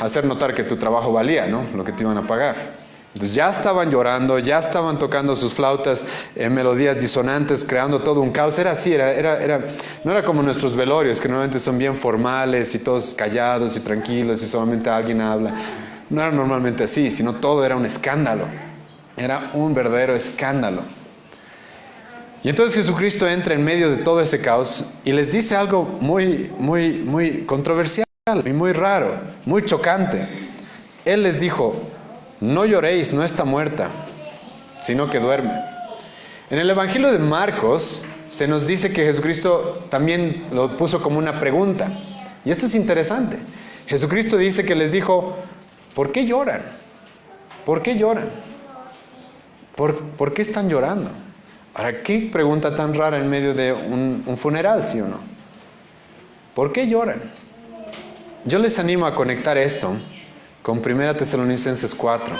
hacer notar que tu trabajo valía, ¿no? Lo que te iban a pagar. Entonces ya estaban llorando, ya estaban tocando sus flautas en melodías disonantes, creando todo un caos. Era así, no era como nuestros velorios, que normalmente son bien formales y todos callados y tranquilos y solamente alguien habla. No era normalmente así, sino todo era un escándalo. Era un verdadero escándalo. Y entonces Jesucristo entra en medio de todo ese caos y les dice algo muy controversial y muy raro, muy chocante. Él les dijo: no lloréis, no está muerta, sino que duerme. En el Evangelio de Marcos se nos dice que Jesucristo también lo puso como una pregunta. Y esto es interesante. Jesucristo dice que les dijo: ¿por qué lloran? ¿Por qué lloran? ¿Por qué están llorando? Ahora, ¿qué pregunta tan rara en medio de un funeral, sí o no? ¿Por qué lloran? Yo les animo a conectar esto con 1 Tesalonicenses 4.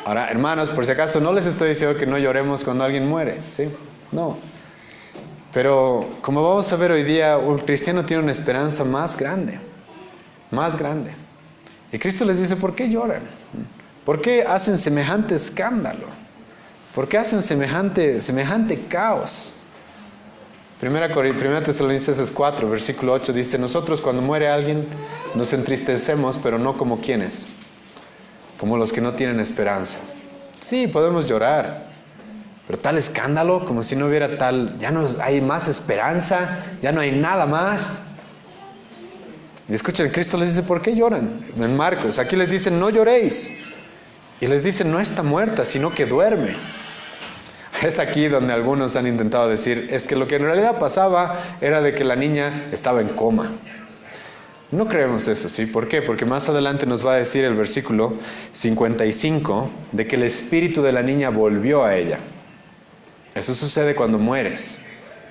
Ahora, hermanos, por si acaso, no les estoy diciendo que no lloremos cuando alguien muere, ¿sí? No. Pero, como vamos a ver hoy día, un cristiano tiene una esperanza más grande. Más grande. Y Cristo les dice: ¿por qué lloran? ¿Por qué hacen semejante escándalo? ¿Por qué hacen semejante caos? 1 Tesalonicenses 4, versículo 8 dice: nosotros cuando muere alguien nos entristecemos, pero no como quienes, como los que no tienen esperanza. Sí, podemos llorar, pero tal escándalo, como si no hubiera tal, ya no hay más esperanza, ya no hay nada más. Y escuchen, Cristo les dice: ¿por qué lloran? En Marcos, aquí les dice: no lloréis. Y les dice: no está muerta, sino que duerme. Es aquí donde algunos han intentado decir: es que lo que en realidad pasaba era de que la niña estaba en coma. No creemos eso, ¿sí? ¿Por qué? Porque más adelante nos va a decir el versículo 55 de que el espíritu de la niña volvió a ella. Eso sucede cuando mueres.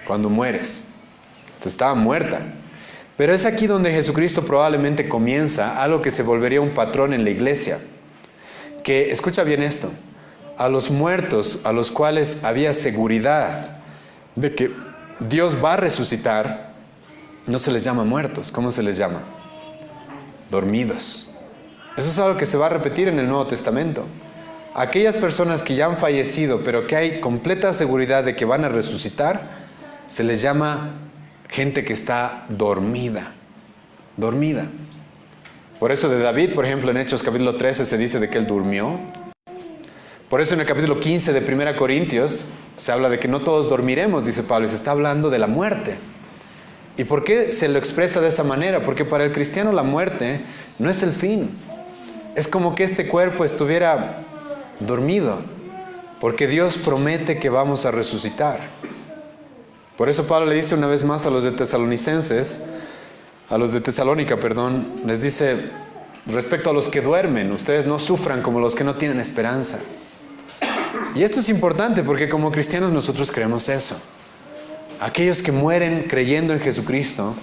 Cuando mueres. Entonces estaba muerta. Pero es aquí donde Jesucristo probablemente comienza algo que se volvería un patrón en la iglesia. Que, escucha bien esto: a los muertos a los cuales había seguridad de que Dios va a resucitar, no se les llama muertos. ¿Cómo se les llama? Dormidos. Eso es algo que se va a repetir en el Nuevo Testamento. Aquellas personas que ya han fallecido, pero que hay completa seguridad de que van a resucitar, se les llama gente que está dormida. Dormida. Por eso de David, por ejemplo, en Hechos capítulo 13 se dice de que él durmió. Por eso en el capítulo 15 de 1 Corintios se habla de que no todos dormiremos, dice Pablo, y se está hablando de la muerte. ¿Y por qué se lo expresa de esa manera? Porque para el cristiano la muerte no es el fin. Es como que este cuerpo estuviera dormido, porque Dios promete que vamos a resucitar. Por eso Pablo le dice una vez más a los de Tesalónica, les dice: respecto a los que duermen, ustedes no sufran como los que no tienen esperanza. Y esto es importante porque como cristianos nosotros creemos eso. Aquellos que mueren creyendo en Jesucristo,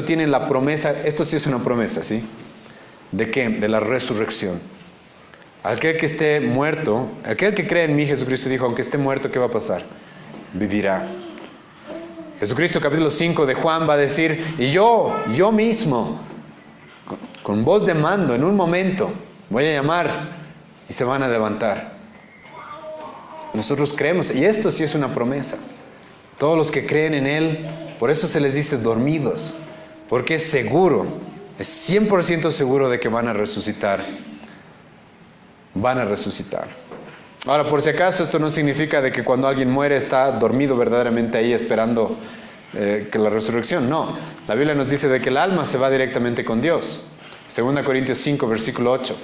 tienen la promesa, esto sí es una promesa, ¿sí? ¿De qué? De la resurrección. Aquel que esté muerto, aquel que cree en mí, Jesucristo dijo, aunque esté muerto, ¿qué va a pasar? Vivirá. Jesucristo capítulo 5 de Juan va a decir: y yo mismo, con voz de mando, en un momento, voy a llamar y se van a levantar. Nosotros creemos, y esto sí es una promesa. Todos los que creen en Él, por eso se les dice dormidos, porque es seguro, es 100% seguro de que van a resucitar. Van a resucitar. Ahora, por si acaso, esto no significa de que cuando alguien muere está dormido verdaderamente ahí esperando que la resurrección. No, la Biblia nos dice de que el alma se va directamente con Dios. 2 Corintios 5, versículo 8.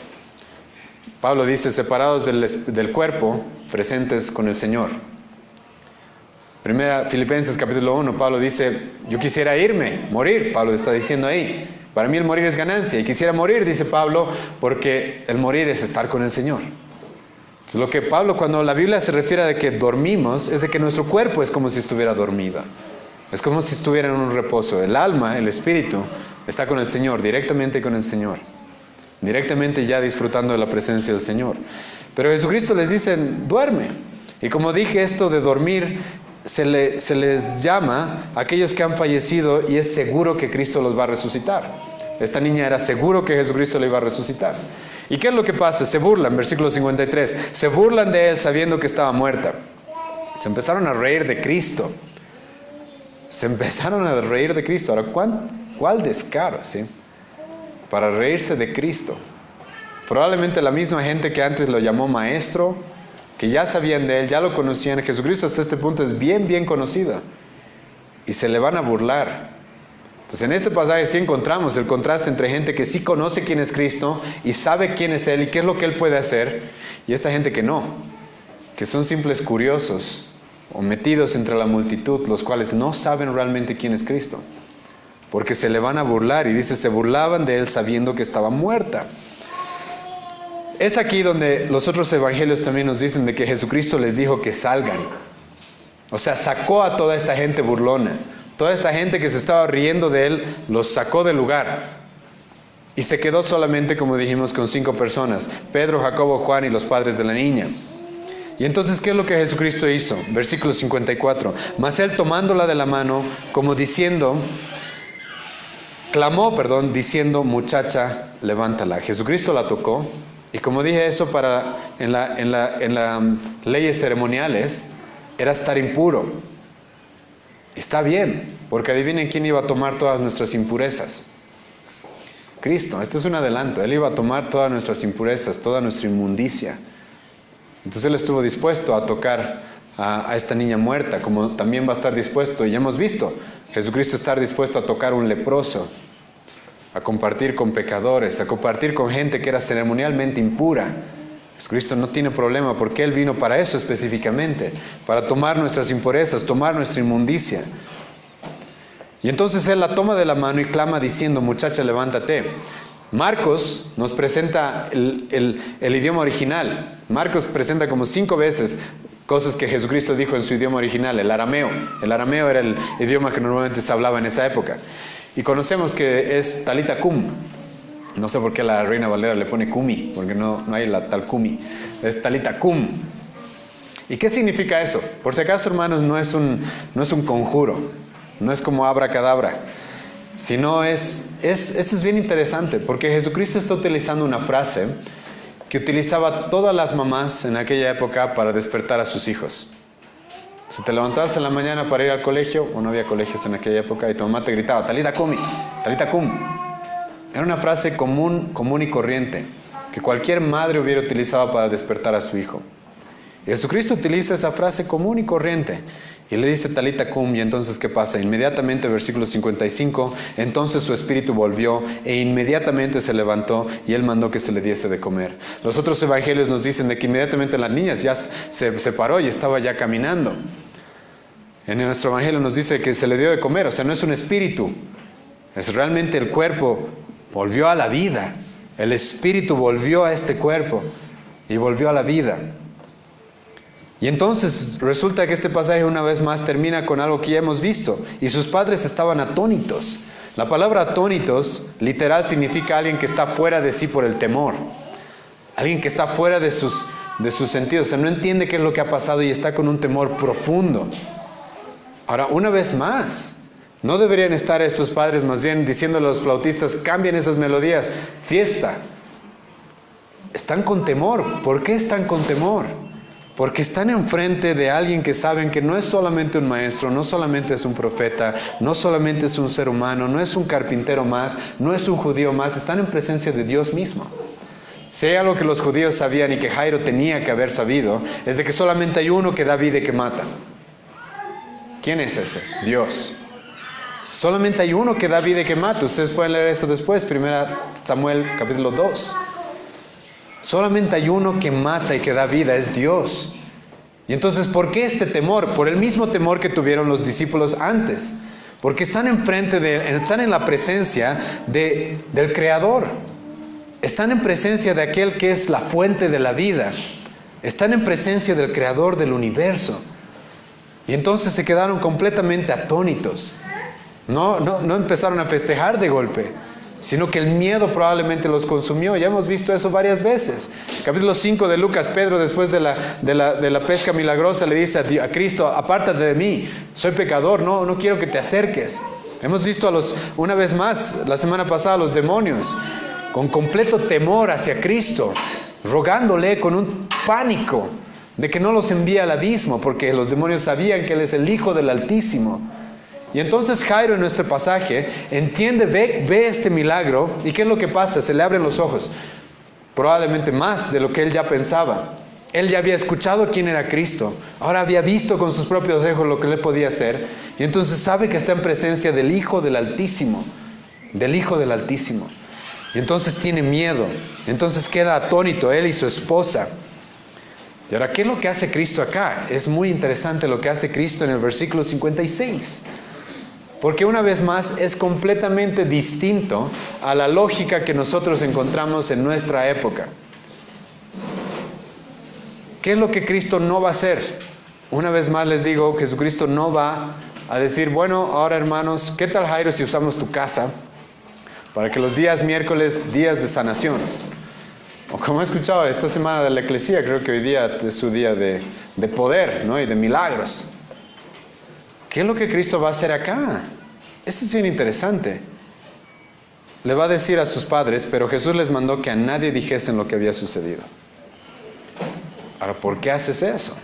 Pablo dice: separados del cuerpo, presentes con el Señor. Primera Filipenses capítulo 1, Pablo dice: yo quisiera irme, morir. Pablo está diciendo ahí: para mí el morir es ganancia. Y quisiera morir, dice Pablo, porque el morir es estar con el Señor. Entonces, lo que Pablo, cuando la Biblia se refiere a de que dormimos, es de que nuestro cuerpo es como si estuviera dormido. Es como si estuviera en un reposo. El alma, el espíritu, está con el Señor, directamente con el Señor. directamente ya disfrutando de la presencia del Señor. Pero Jesucristo les dice, duerme. Y como dije, esto de dormir se les llama a aquellos que han fallecido y es seguro que Cristo los va a resucitar. Esta niña era seguro que Jesucristo le iba a resucitar. ¿Y qué es lo que pasa? Se burlan, versículo 53. Se burlan de él sabiendo que estaba muerta. Se empezaron a reír de Cristo. Se empezaron a reír de Cristo. Ahora, ¿cuál descaro, sí? Para reírse de Cristo. Probablemente la misma gente que antes lo llamó maestro, que ya sabían de él, ya lo conocían. Jesucristo hasta este punto es bien, bien conocido. Y se le van a burlar. Entonces en este pasaje sí encontramos el contraste entre gente que sí conoce quién es Cristo y sabe quién es Él y qué es lo que Él puede hacer, y esta gente que no, que son simples curiosos o metidos entre la multitud, los cuales no saben realmente quién es Cristo, porque se le van a burlar, y dice, se burlaban de Él sabiendo que estaba muerta. Es aquí donde los otros evangelios también nos dicen de que Jesucristo les dijo que salgan. O sea, sacó a toda esta gente burlona. Toda esta gente que se estaba riendo de él, los sacó del lugar. Y se quedó solamente, como dijimos, con 5 personas. Pedro, Jacobo, Juan y los padres de la niña. Y entonces, ¿qué es lo que Jesucristo hizo? Versículo 54. Mas él tomándola de la mano, como diciendo, diciendo, muchacha, levántala. Jesucristo la tocó. Y como dije eso en las leyes ceremoniales, era estar impuro. Está bien, porque adivinen quién iba a tomar todas nuestras impurezas. Cristo. Esto es un adelanto. Él iba a tomar todas nuestras impurezas, toda nuestra inmundicia. Entonces Él estuvo dispuesto a tocar a esta niña muerta, como también va a estar dispuesto, y ya hemos visto, Jesucristo estar dispuesto a tocar un leproso, a compartir con pecadores, a compartir con gente que era ceremonialmente impura. Jesucristo no tiene problema porque Él vino para eso específicamente, para tomar nuestras impurezas, tomar nuestra inmundicia. Y entonces Él la toma de la mano y clama diciendo, muchacha, levántate. Marcos nos presenta el idioma original. Marcos presenta como 5 veces cosas que Jesucristo dijo en su idioma original, el arameo. El arameo era el idioma que normalmente se hablaba en esa época. Y conocemos que es Talita Cum. No sé por qué la Reina Valera le pone Kumi, porque no hay la tal Kumi. Es Talita Cum. ¿Y qué significa eso? Por si acaso, hermanos, no es un conjuro. No es como abracadabra. Sino esto es bien interesante, porque Jesucristo está utilizando una frase que utilizaba todas las mamás en aquella época para despertar a sus hijos. Si te levantabas en la mañana para ir al colegio, o no había colegios en aquella época, y tu mamá te gritaba, Talita Kumi, Talita Cum. Era una frase común y corriente, que cualquier madre hubiera utilizado para despertar a su hijo. Y Jesucristo utiliza esa frase común y corriente, y le dice Talita Cum, y entonces ¿qué pasa? Inmediatamente, versículo 55, entonces su espíritu volvió, e inmediatamente se levantó, y él mandó que se le diese de comer. Los otros evangelios nos dicen de que inmediatamente las niñas ya se paró y estaba ya caminando. En nuestro evangelio nos dice que se le dio de comer, o sea, no es un espíritu, es realmente el cuerpo. Volvió a la vida. El espíritu volvió a este cuerpo y volvió a la vida. Y entonces resulta que este pasaje una vez más termina con algo que ya hemos visto. Y sus padres estaban atónitos. La palabra atónitos literal significa alguien que está fuera de sí por el temor. Alguien que está fuera de sus sentidos. O sea, no entiende qué es lo que ha pasado y está con un temor profundo. Ahora, una vez más, no deberían estar estos padres más bien diciéndole a los flautistas, cambien esas melodías, fiesta. Están con temor. ¿Por qué están con temor? Porque están enfrente de alguien que saben que no es solamente un maestro, no solamente es un profeta, no solamente es un ser humano, no es un carpintero más, no es un judío más, están en presencia de Dios mismo. Si hay algo que los judíos sabían y que Jairo tenía que haber sabido, es de que solamente hay uno que da vida y que mata. ¿Quién es ese? Dios. Solamente hay uno que da vida y que mata. Ustedes pueden leer eso después, 1 Samuel capítulo 2. Solamente hay uno que mata y que da vida, es Dios. Y entonces, ¿por qué este temor? Por el mismo temor que tuvieron los discípulos antes. Porque están están en la presencia del Creador. Están en presencia de aquel que es la fuente de la vida. Están en presencia del Creador del universo. Y entonces se quedaron completamente atónitos. No empezaron a festejar de golpe, sino que el miedo probablemente los consumió. Ya hemos visto eso varias veces. Capítulo 5 de Lucas, Pedro, después de la pesca milagrosa, le dice a Cristo: apártate de mí, soy pecador, no quiero que te acerques. Hemos visto una vez más, la semana pasada, a los demonios, con completo temor hacia Cristo, rogándole con un pánico de que no los envíe al abismo, porque los demonios sabían que Él es el Hijo del Altísimo. Y entonces Jairo, en nuestro pasaje, entiende, ve este milagro, y ¿qué es lo que pasa? Se le abren los ojos, probablemente más de lo que él ya pensaba. Él ya había escuchado quién era Cristo, ahora había visto con sus propios ojos lo que le podía hacer, y entonces sabe que está en presencia del Hijo del Altísimo, del Hijo del Altísimo. Y entonces tiene miedo, entonces queda atónito él y su esposa. Y ahora, ¿qué es lo que hace Cristo acá? Es muy interesante lo que hace Cristo en el versículo 56. Porque una vez más es completamente distinto a la lógica que nosotros encontramos en nuestra época. ¿Qué es lo que Cristo no va a hacer? Una vez más les digo, Jesucristo no va a decir: bueno, ahora hermanos, ¿qué tal, Jairo, si usamos tu casa para que los días miércoles, días de sanación? O como he escuchado esta semana de la Eclesia, creo que hoy día es su día de poder, ¿no? Y de milagros. ¿Qué es lo que Cristo va a hacer acá? Eso es bien interesante. Le va a decir a sus padres, pero Jesús les mandó que a nadie dijesen lo que había sucedido. Ahora, ¿por qué haces eso?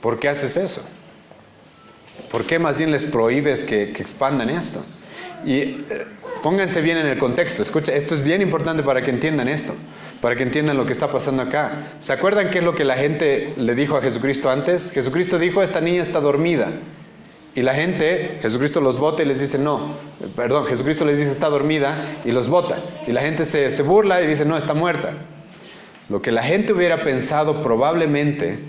¿Por qué haces eso? ¿Por qué más bien les prohíbes que expandan esto? Y pónganse bien en el contexto. Escucha, esto es bien importante para que entiendan esto, para que entiendan lo que está pasando acá. ¿Se acuerdan qué es lo que la gente le dijo a Jesucristo antes? Jesucristo dijo: esta niña está dormida. Y la gente, Jesucristo los bota y les dice: Jesucristo les dice: está dormida, y los bota. Y la gente se burla y dice: no, está muerta. Lo que la gente hubiera pensado probablemente,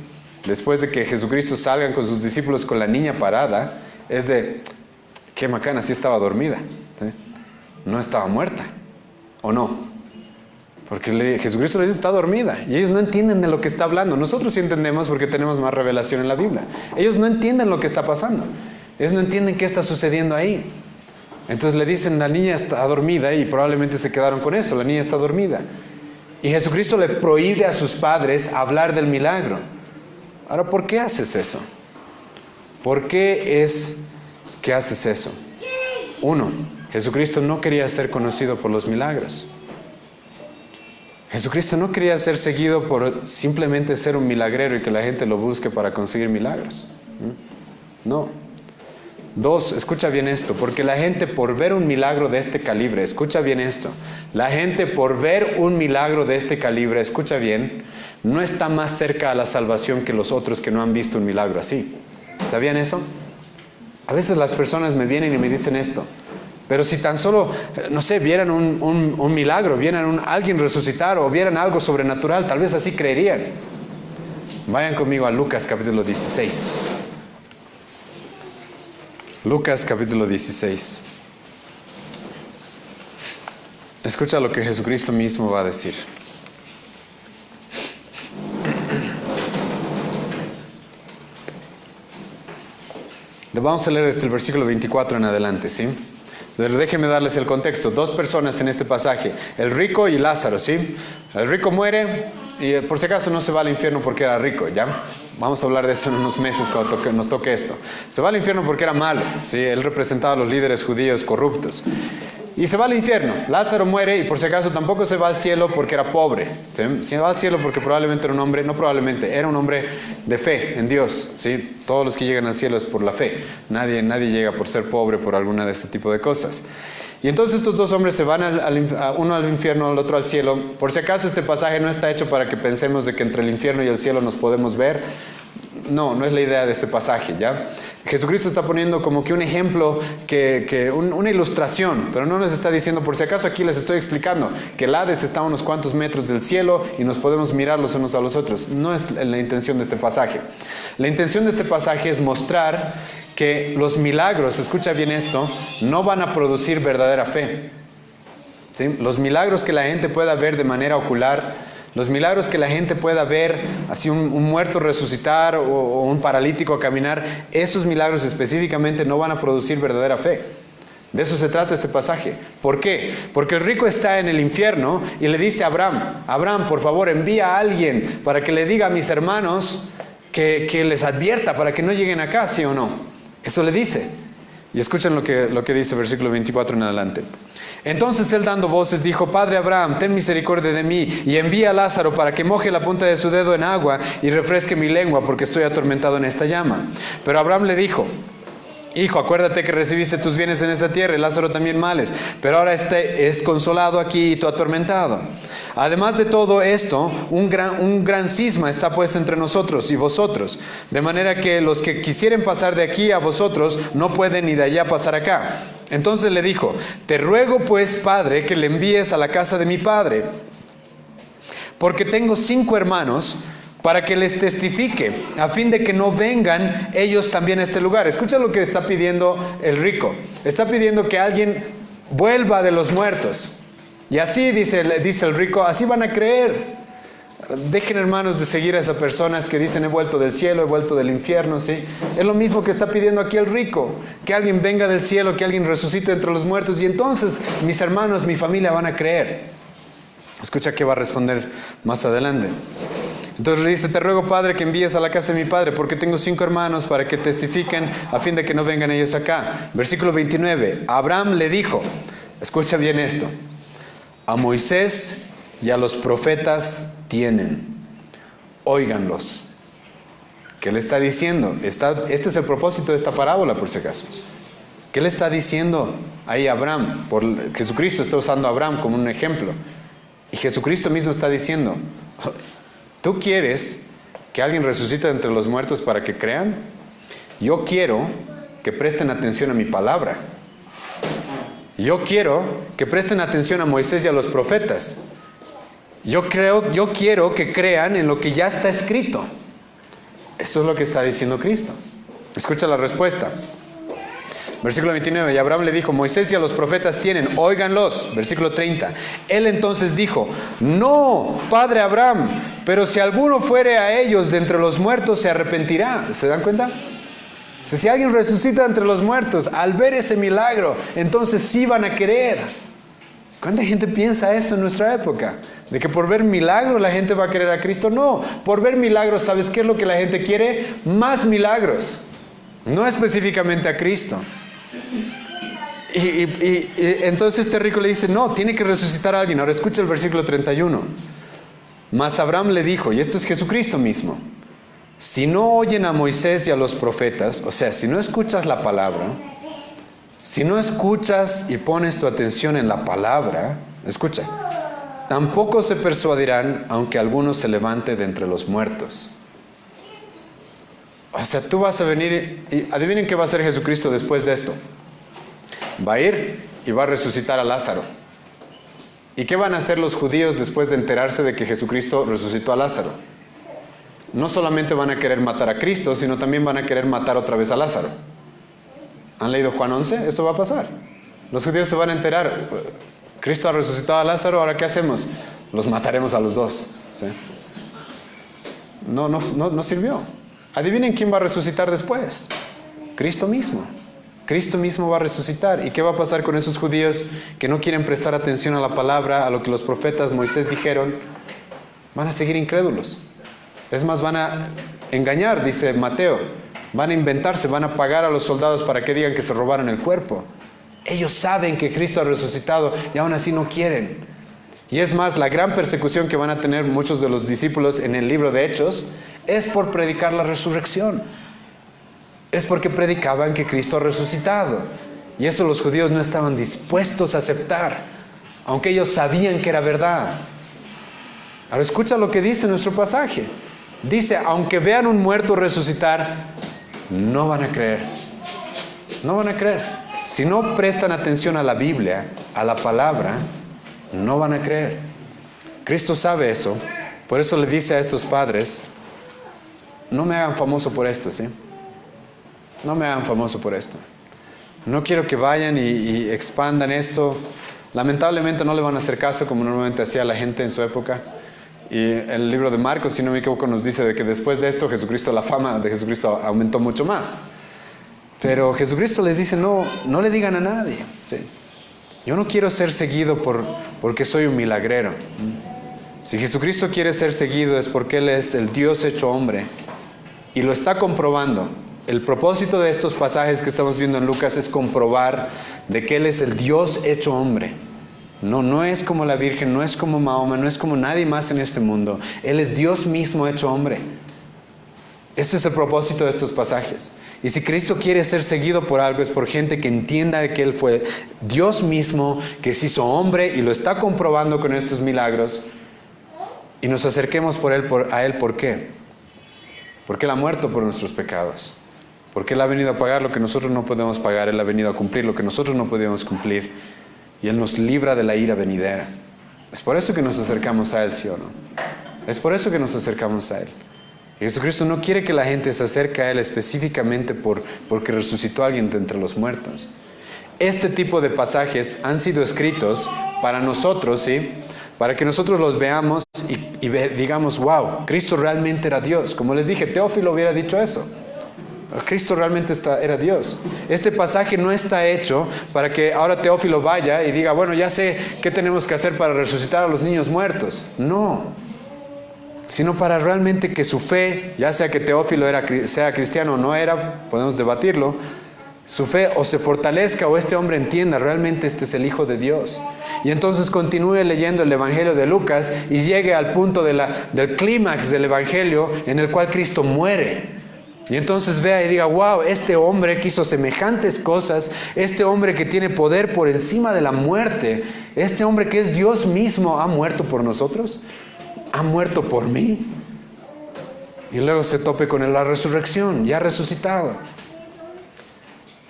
después de que Jesucristo salgan con sus discípulos con la niña parada, es de: qué macana, sí estaba dormida, ¿sí? No estaba muerta, ¿o no? Porque Jesucristo les dice: está dormida, y ellos no entienden de lo que está hablando. Nosotros sí entendemos porque tenemos más revelación en la Biblia. Ellos no entienden lo que está pasando, ellos no entienden qué está sucediendo ahí. Entonces le dicen: la niña está dormida, y probablemente se quedaron con eso: la niña está dormida. Y Jesucristo le prohíbe a sus padres hablar del milagro. Ahora, ¿por qué haces eso? ¿Por qué es que haces eso? Uno, Jesucristo no quería ser conocido por los milagros. Jesucristo no quería ser seguido por simplemente ser un milagrero y que la gente lo busque para conseguir milagros. No. Dos, escucha bien esto, porque la gente, por ver un milagro de este calibre, escucha bien esto, la gente por ver un milagro de este calibre, escucha bien, no está más cerca a la salvación que los otros que no han visto un milagro así. ¿Sabían eso? A veces las personas me vienen y me dicen esto: pero si tan solo, no sé, vieran un milagro, vieran alguien resucitar o vieran algo sobrenatural, tal vez así creerían. Vayan conmigo a Lucas capítulo 16. Lucas capítulo 16. Escucha lo que Jesucristo mismo va a decir. Vamos a leer desde el versículo 24 en adelante, ¿sí? Pero déjenme darles el contexto. Dos personas en este pasaje: el rico y Lázaro, ¿sí? El rico muere y por si acaso no se va al infierno porque era rico, ¿ya? Vamos a hablar de eso en unos meses cuando nos toque esto. Se va al infierno porque era malo, ¿sí? Él representaba a los líderes judíos corruptos. Y se va al infierno. Lázaro muere y por si acaso tampoco se va al cielo porque era pobre, ¿sí? Se va al cielo porque probablemente era un hombre, no probablemente, era un hombre de fe en Dios, ¿sí? Todos los que llegan al cielo es por la fe. Nadie llega por ser pobre, por alguna de este tipo de cosas. Y entonces estos dos hombres se van uno al infierno, el otro al cielo. Por si acaso este pasaje no está hecho para que pensemos de que entre el infierno y el cielo nos podemos ver. No es la idea de este pasaje, ¿ya? Jesucristo está poniendo como que un ejemplo, una ilustración, pero no nos está diciendo, por si acaso aquí les estoy explicando, que el Hades está a unos cuantos metros del cielo y nos podemos mirar los unos a los otros. No es la intención de este pasaje. La intención de este pasaje es mostrar que los milagros, escucha bien esto, no van a producir verdadera fe, ¿sí? Los milagros que la gente pueda ver de manera ocular, los milagros que la gente pueda ver, así un muerto resucitar o un paralítico caminar, esos milagros específicamente no van a producir verdadera fe. De eso se trata este pasaje. ¿Por qué? Porque el rico está en el infierno y le dice a Abraham, Abraham, por favor, envía a alguien para que le diga a mis hermanos que les advierta para que no lleguen acá, ¿sí o no? Eso le dice. Y escuchen lo que dice versículo 24 en adelante. Entonces él dando voces dijo, Padre Abraham, ten misericordia de mí y envía a Lázaro para que moje la punta de su dedo en agua y refresque mi lengua porque estoy atormentado en esta llama. Pero Abraham le dijo, Hijo, acuérdate que recibiste tus bienes en esta tierra y Lázaro también males, pero ahora este es consolado aquí y tú atormentado. Además de todo esto, un gran cisma está puesto entre nosotros y vosotros, de manera que los que quisieren pasar de aquí a vosotros no pueden ni de allá pasar acá. Entonces le dijo, te ruego pues, Padre, que le envíes a la casa de mi padre, porque tengo 5 hermanos, para que les testifique, a fin de que no vengan ellos también a este lugar. Escucha lo que está pidiendo el rico. Está pidiendo que alguien vuelva de los muertos. Y así, dice el rico, así van a creer. Dejen, hermanos, de seguir a esas personas que dicen, he vuelto del cielo, he vuelto del infierno, ¿sí? Es lo mismo que está pidiendo aquí el rico. Que alguien venga del cielo, que alguien resucite entre los muertos. Y entonces mis hermanos, mi familia van a creer. Escucha qué va a responder más adelante. Entonces le dice, te ruego, Padre, que envíes a la casa de mi padre, porque tengo 5 hermanos para que testifiquen a fin de que no vengan ellos acá. Versículo 29. Abraham le dijo, escucha bien esto, a Moisés y a los profetas tienen, óiganlos. ¿Qué le está diciendo? Este es el propósito de esta parábola, por si acaso. ¿Qué le está diciendo ahí a Abraham? Jesucristo está usando a Abraham como un ejemplo. Y Jesucristo mismo está diciendo, ¿tú quieres que alguien resucite entre los muertos para que crean? Yo quiero que presten atención a mi palabra. Yo quiero que presten atención a Moisés y a los profetas. Yo quiero que crean en lo que ya está escrito. Eso es lo que está diciendo Cristo. Escucha la respuesta. Versículo 29, y Abraham le dijo, Moisés y a los profetas tienen, óiganlos. Versículo 30, él entonces dijo, no, Padre Abraham, pero si alguno fuere a ellos de entre los muertos se arrepentirá. ¿Se dan cuenta? Si alguien resucita entre los muertos, al ver ese milagro, entonces sí van a querer. ¿Cuánta gente piensa eso en nuestra época? De que por ver milagros la gente va a querer a Cristo. No, por ver milagros, ¿sabes qué es lo que la gente quiere? Más milagros. No específicamente a Cristo. Y entonces este rico le dice, no, tiene que resucitar a alguien. Ahora escucha el versículo 31. Mas Abraham le dijo, y esto es Jesucristo mismo, si no oyen a Moisés y a los profetas, o sea, si no escuchas la palabra, si no escuchas y pones tu atención en la palabra, escucha, tampoco se persuadirán aunque alguno se levante de entre los muertos. O sea, tú vas a venir y adivinen qué va a hacer Jesucristo después de esto. Va a ir y va a resucitar a Lázaro. ¿Y qué van a hacer los judíos después de enterarse de que Jesucristo resucitó a Lázaro? No solamente van a querer matar a Cristo, sino también van a querer matar otra vez a Lázaro. ¿Han leído Juan 11? Eso va a pasar. Los judíos se van a enterar. Cristo ha resucitado a Lázaro, ¿ahora qué hacemos? Los mataremos a los dos. ¿Sí? No sirvió. Adivinen quién va a resucitar después. Cristo mismo. Cristo mismo va a resucitar. ¿Y qué va a pasar con esos judíos que no quieren prestar atención a la palabra, a lo que los profetas Moisés dijeron? Van a seguir incrédulos. Es más, van a engañar, dice Mateo. Van a inventarse, van a pagar a los soldados para que digan que se robaron el cuerpo. Ellos saben que Cristo ha resucitado y aún así no quieren. Y es más, la gran persecución que van a tener muchos de los discípulos en el libro de Hechos es por predicar la resurrección. Es porque predicaban que Cristo ha resucitado. Y eso los judíos no estaban dispuestos a aceptar, aunque ellos sabían que era verdad. Ahora escucha lo que dice nuestro pasaje. Dice, aunque vean un muerto resucitar, no van a creer. No van a creer. Si no prestan atención a la Biblia, a la palabra, no van a creer. Cristo sabe eso. Por eso le dice a estos padres, no me hagan famoso por esto, ¿sí? No me hagan famoso por esto. No quiero que vayan y expandan esto. Lamentablemente no le van a hacer caso como normalmente hacía la gente en su época. Y el libro de Marcos, si no me equivoco, nos dice de que después de esto la fama de Jesucristo aumentó mucho más. Pero Jesucristo les dice, no le digan a nadie. ¿Sí? Yo no quiero ser seguido porque soy un milagrero. Si Jesucristo quiere ser seguido es porque Él es el Dios hecho hombre. Y lo está comprobando. El propósito de estos pasajes que estamos viendo en Lucas es comprobar de que Él es el Dios hecho hombre. No es como la Virgen, no es como Mahoma, no es como nadie más en este mundo. Él es Dios mismo hecho hombre. Ese es el propósito de estos pasajes. Y si Cristo quiere ser seguido por algo, es por gente que entienda que Él fue Dios mismo, que se hizo hombre y lo está comprobando con estos milagros. Y nos acerquemos a Él, ¿por qué? Porque Él ha muerto por nuestros pecados. Porque Él ha venido a pagar lo que nosotros no podemos pagar. Él ha venido a cumplir lo que nosotros no podemos cumplir. Y Él nos libra de la ira venidera. Es por eso que nos acercamos a Él, ¿sí o no? Es por eso que nos acercamos a Él. Y Jesucristo no quiere que la gente se acerque a Él específicamente porque resucitó a alguien de entre los muertos. Este tipo de pasajes han sido escritos para nosotros, ¿sí? Para que nosotros los veamos y digamos, wow, Cristo realmente era Dios. Como les dije, Teófilo hubiera dicho eso. Cristo realmente era Dios. Este pasaje no está hecho para que ahora Teófilo vaya y diga, bueno, ya sé qué tenemos que hacer para resucitar a los niños muertos. No. Sino para realmente que su fe, ya sea que Teófilo sea cristiano o no era, podemos debatirlo, su fe o se fortalezca o este hombre entienda realmente este es el Hijo de Dios. Y entonces continúe leyendo el Evangelio de Lucas y llegue al punto del clímax del Evangelio en el cual Cristo muere. Y entonces vea y diga, wow, este hombre que hizo semejantes cosas, este hombre que tiene poder por encima de la muerte, este hombre que es Dios mismo, ¿ha muerto por nosotros? ¿Ha muerto por mí? Y luego se tope con la resurrección, ya resucitado.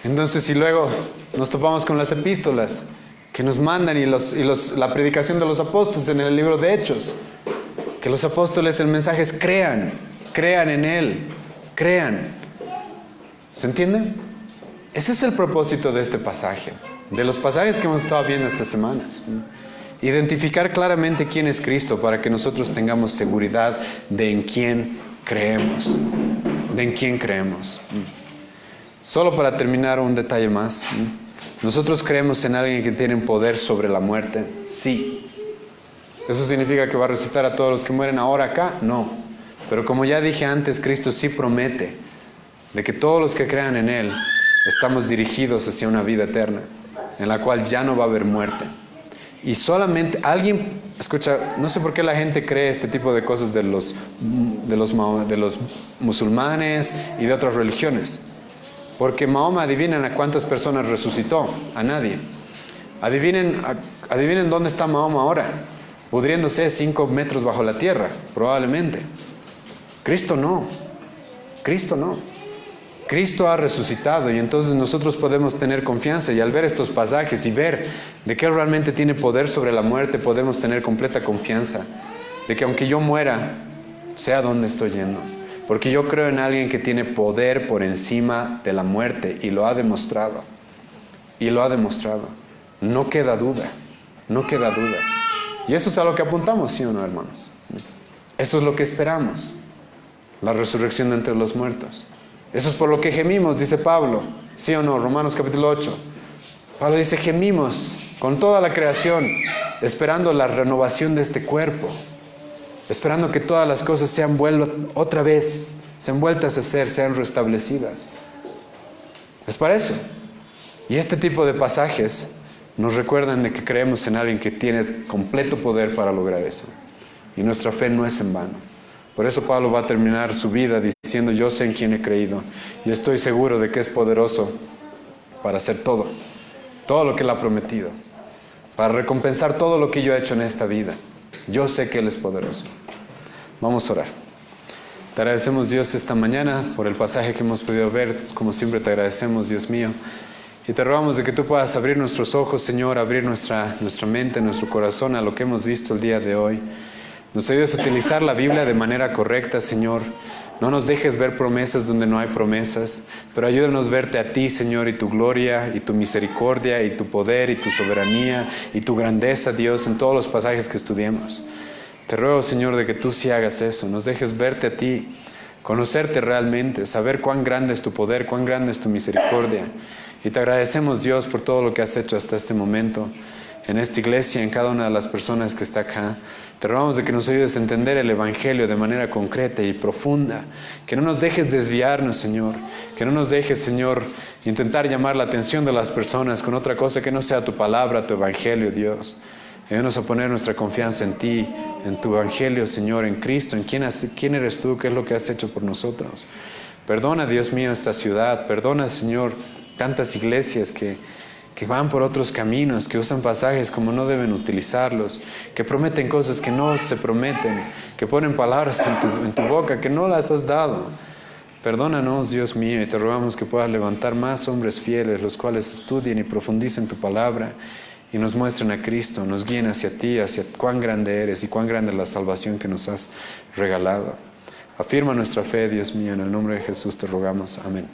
Entonces, si luego nos topamos con las epístolas que nos mandan y la predicación de los apóstoles en el libro de Hechos, que los apóstoles, el mensaje es crean en Él, crean. ¿Se entiende? Ese es el propósito de este pasaje, de los pasajes que hemos estado viendo estas semanas. Identificar claramente quién es Cristo para que nosotros tengamos seguridad de en quién creemos. De en quién creemos. Solo para terminar, un detalle más. ¿Nosotros creemos en alguien que tiene poder sobre la muerte? Sí. ¿Eso significa que va a resucitar a todos los que mueren ahora acá? No. Pero como ya dije antes, Cristo sí promete de que todos los que crean en Él estamos dirigidos hacia una vida eterna, en la cual ya no va a haber muerte. Y solamente alguien, escucha, no sé por qué la gente cree este tipo de cosas de los musulmanes y de otras religiones. Porque Mahoma, adivinen a cuántas personas resucitó, a nadie. Adivinen dónde está Mahoma ahora, pudriéndose 5 metros bajo la tierra, probablemente. Cristo no. Cristo ha resucitado y entonces nosotros podemos tener confianza y al ver estos pasajes y ver de que Él realmente tiene poder sobre la muerte, podemos tener completa confianza de que aunque yo muera, sé a dónde estoy yendo. Porque yo creo en alguien que tiene poder por encima de la muerte y lo ha demostrado. No queda duda. Y eso es a lo que apuntamos, ¿sí o no, hermanos? Eso es lo que esperamos. La resurrección de entre los muertos. Eso es por lo que gemimos, dice Pablo. ¿Sí o no? Romanos capítulo 8. Pablo dice, gemimos con toda la creación, esperando la renovación de este cuerpo. Esperando que todas las cosas sean vueltas a ser, sean restablecidas. Es para eso. Y este tipo de pasajes nos recuerdan de que creemos en alguien que tiene completo poder para lograr eso. Y nuestra fe no es en vano. Por eso Pablo va a terminar su vida diciendo, yo sé en quién he creído y estoy seguro de que es poderoso para hacer todo lo que Él ha prometido, para recompensar todo lo que yo he hecho en esta vida. Yo sé que Él es poderoso. Vamos a orar. Te agradecemos, Dios, esta mañana por el pasaje que hemos podido ver. Como siempre te agradecemos, Dios mío. Y te rogamos de que tú puedas abrir nuestros ojos, Señor, abrir nuestra mente, nuestro corazón a lo que hemos visto el día de hoy. Nos ayudes a utilizar la Biblia de manera correcta, Señor. No nos dejes ver promesas donde no hay promesas, pero ayúdanos a verte a ti, Señor, y tu gloria, y tu misericordia, y tu poder, y tu soberanía, y tu grandeza, Dios, en todos los pasajes que estudiemos. Te ruego, Señor, de que tú sí hagas eso. Nos dejes verte a ti conocerte realmente, saber cuán grande es tu poder, cuán grande es tu misericordia. Y te agradecemos, Dios, por todo lo que has hecho hasta este momento, en esta iglesia, en cada una de las personas que está acá. Te rogamos de que nos ayudes a entender el Evangelio de manera concreta y profunda. Que no nos dejes desviarnos, Señor. Que no nos dejes, Señor, intentar llamar la atención de las personas con otra cosa que no sea tu palabra, tu Evangelio, Dios. Ayúdanos a poner nuestra confianza en ti, en tu Evangelio, Señor, en Cristo, en quién eres tú, qué es lo que has hecho por nosotros. Perdona, Dios mío, esta ciudad. Perdona, Señor, tantas iglesias que van por otros caminos, que usan pasajes como no deben utilizarlos, que prometen cosas que no se prometen, que ponen palabras en tu boca que no las has dado. Perdónanos, Dios mío, y te rogamos que puedas levantar más hombres fieles, los cuales estudien y profundicen tu palabra y nos muestren a Cristo, nos guíen hacia ti, hacia cuán grande eres y cuán grande es la salvación que nos has regalado. Afirma nuestra fe, Dios mío, en el nombre de Jesús te rogamos. Amén.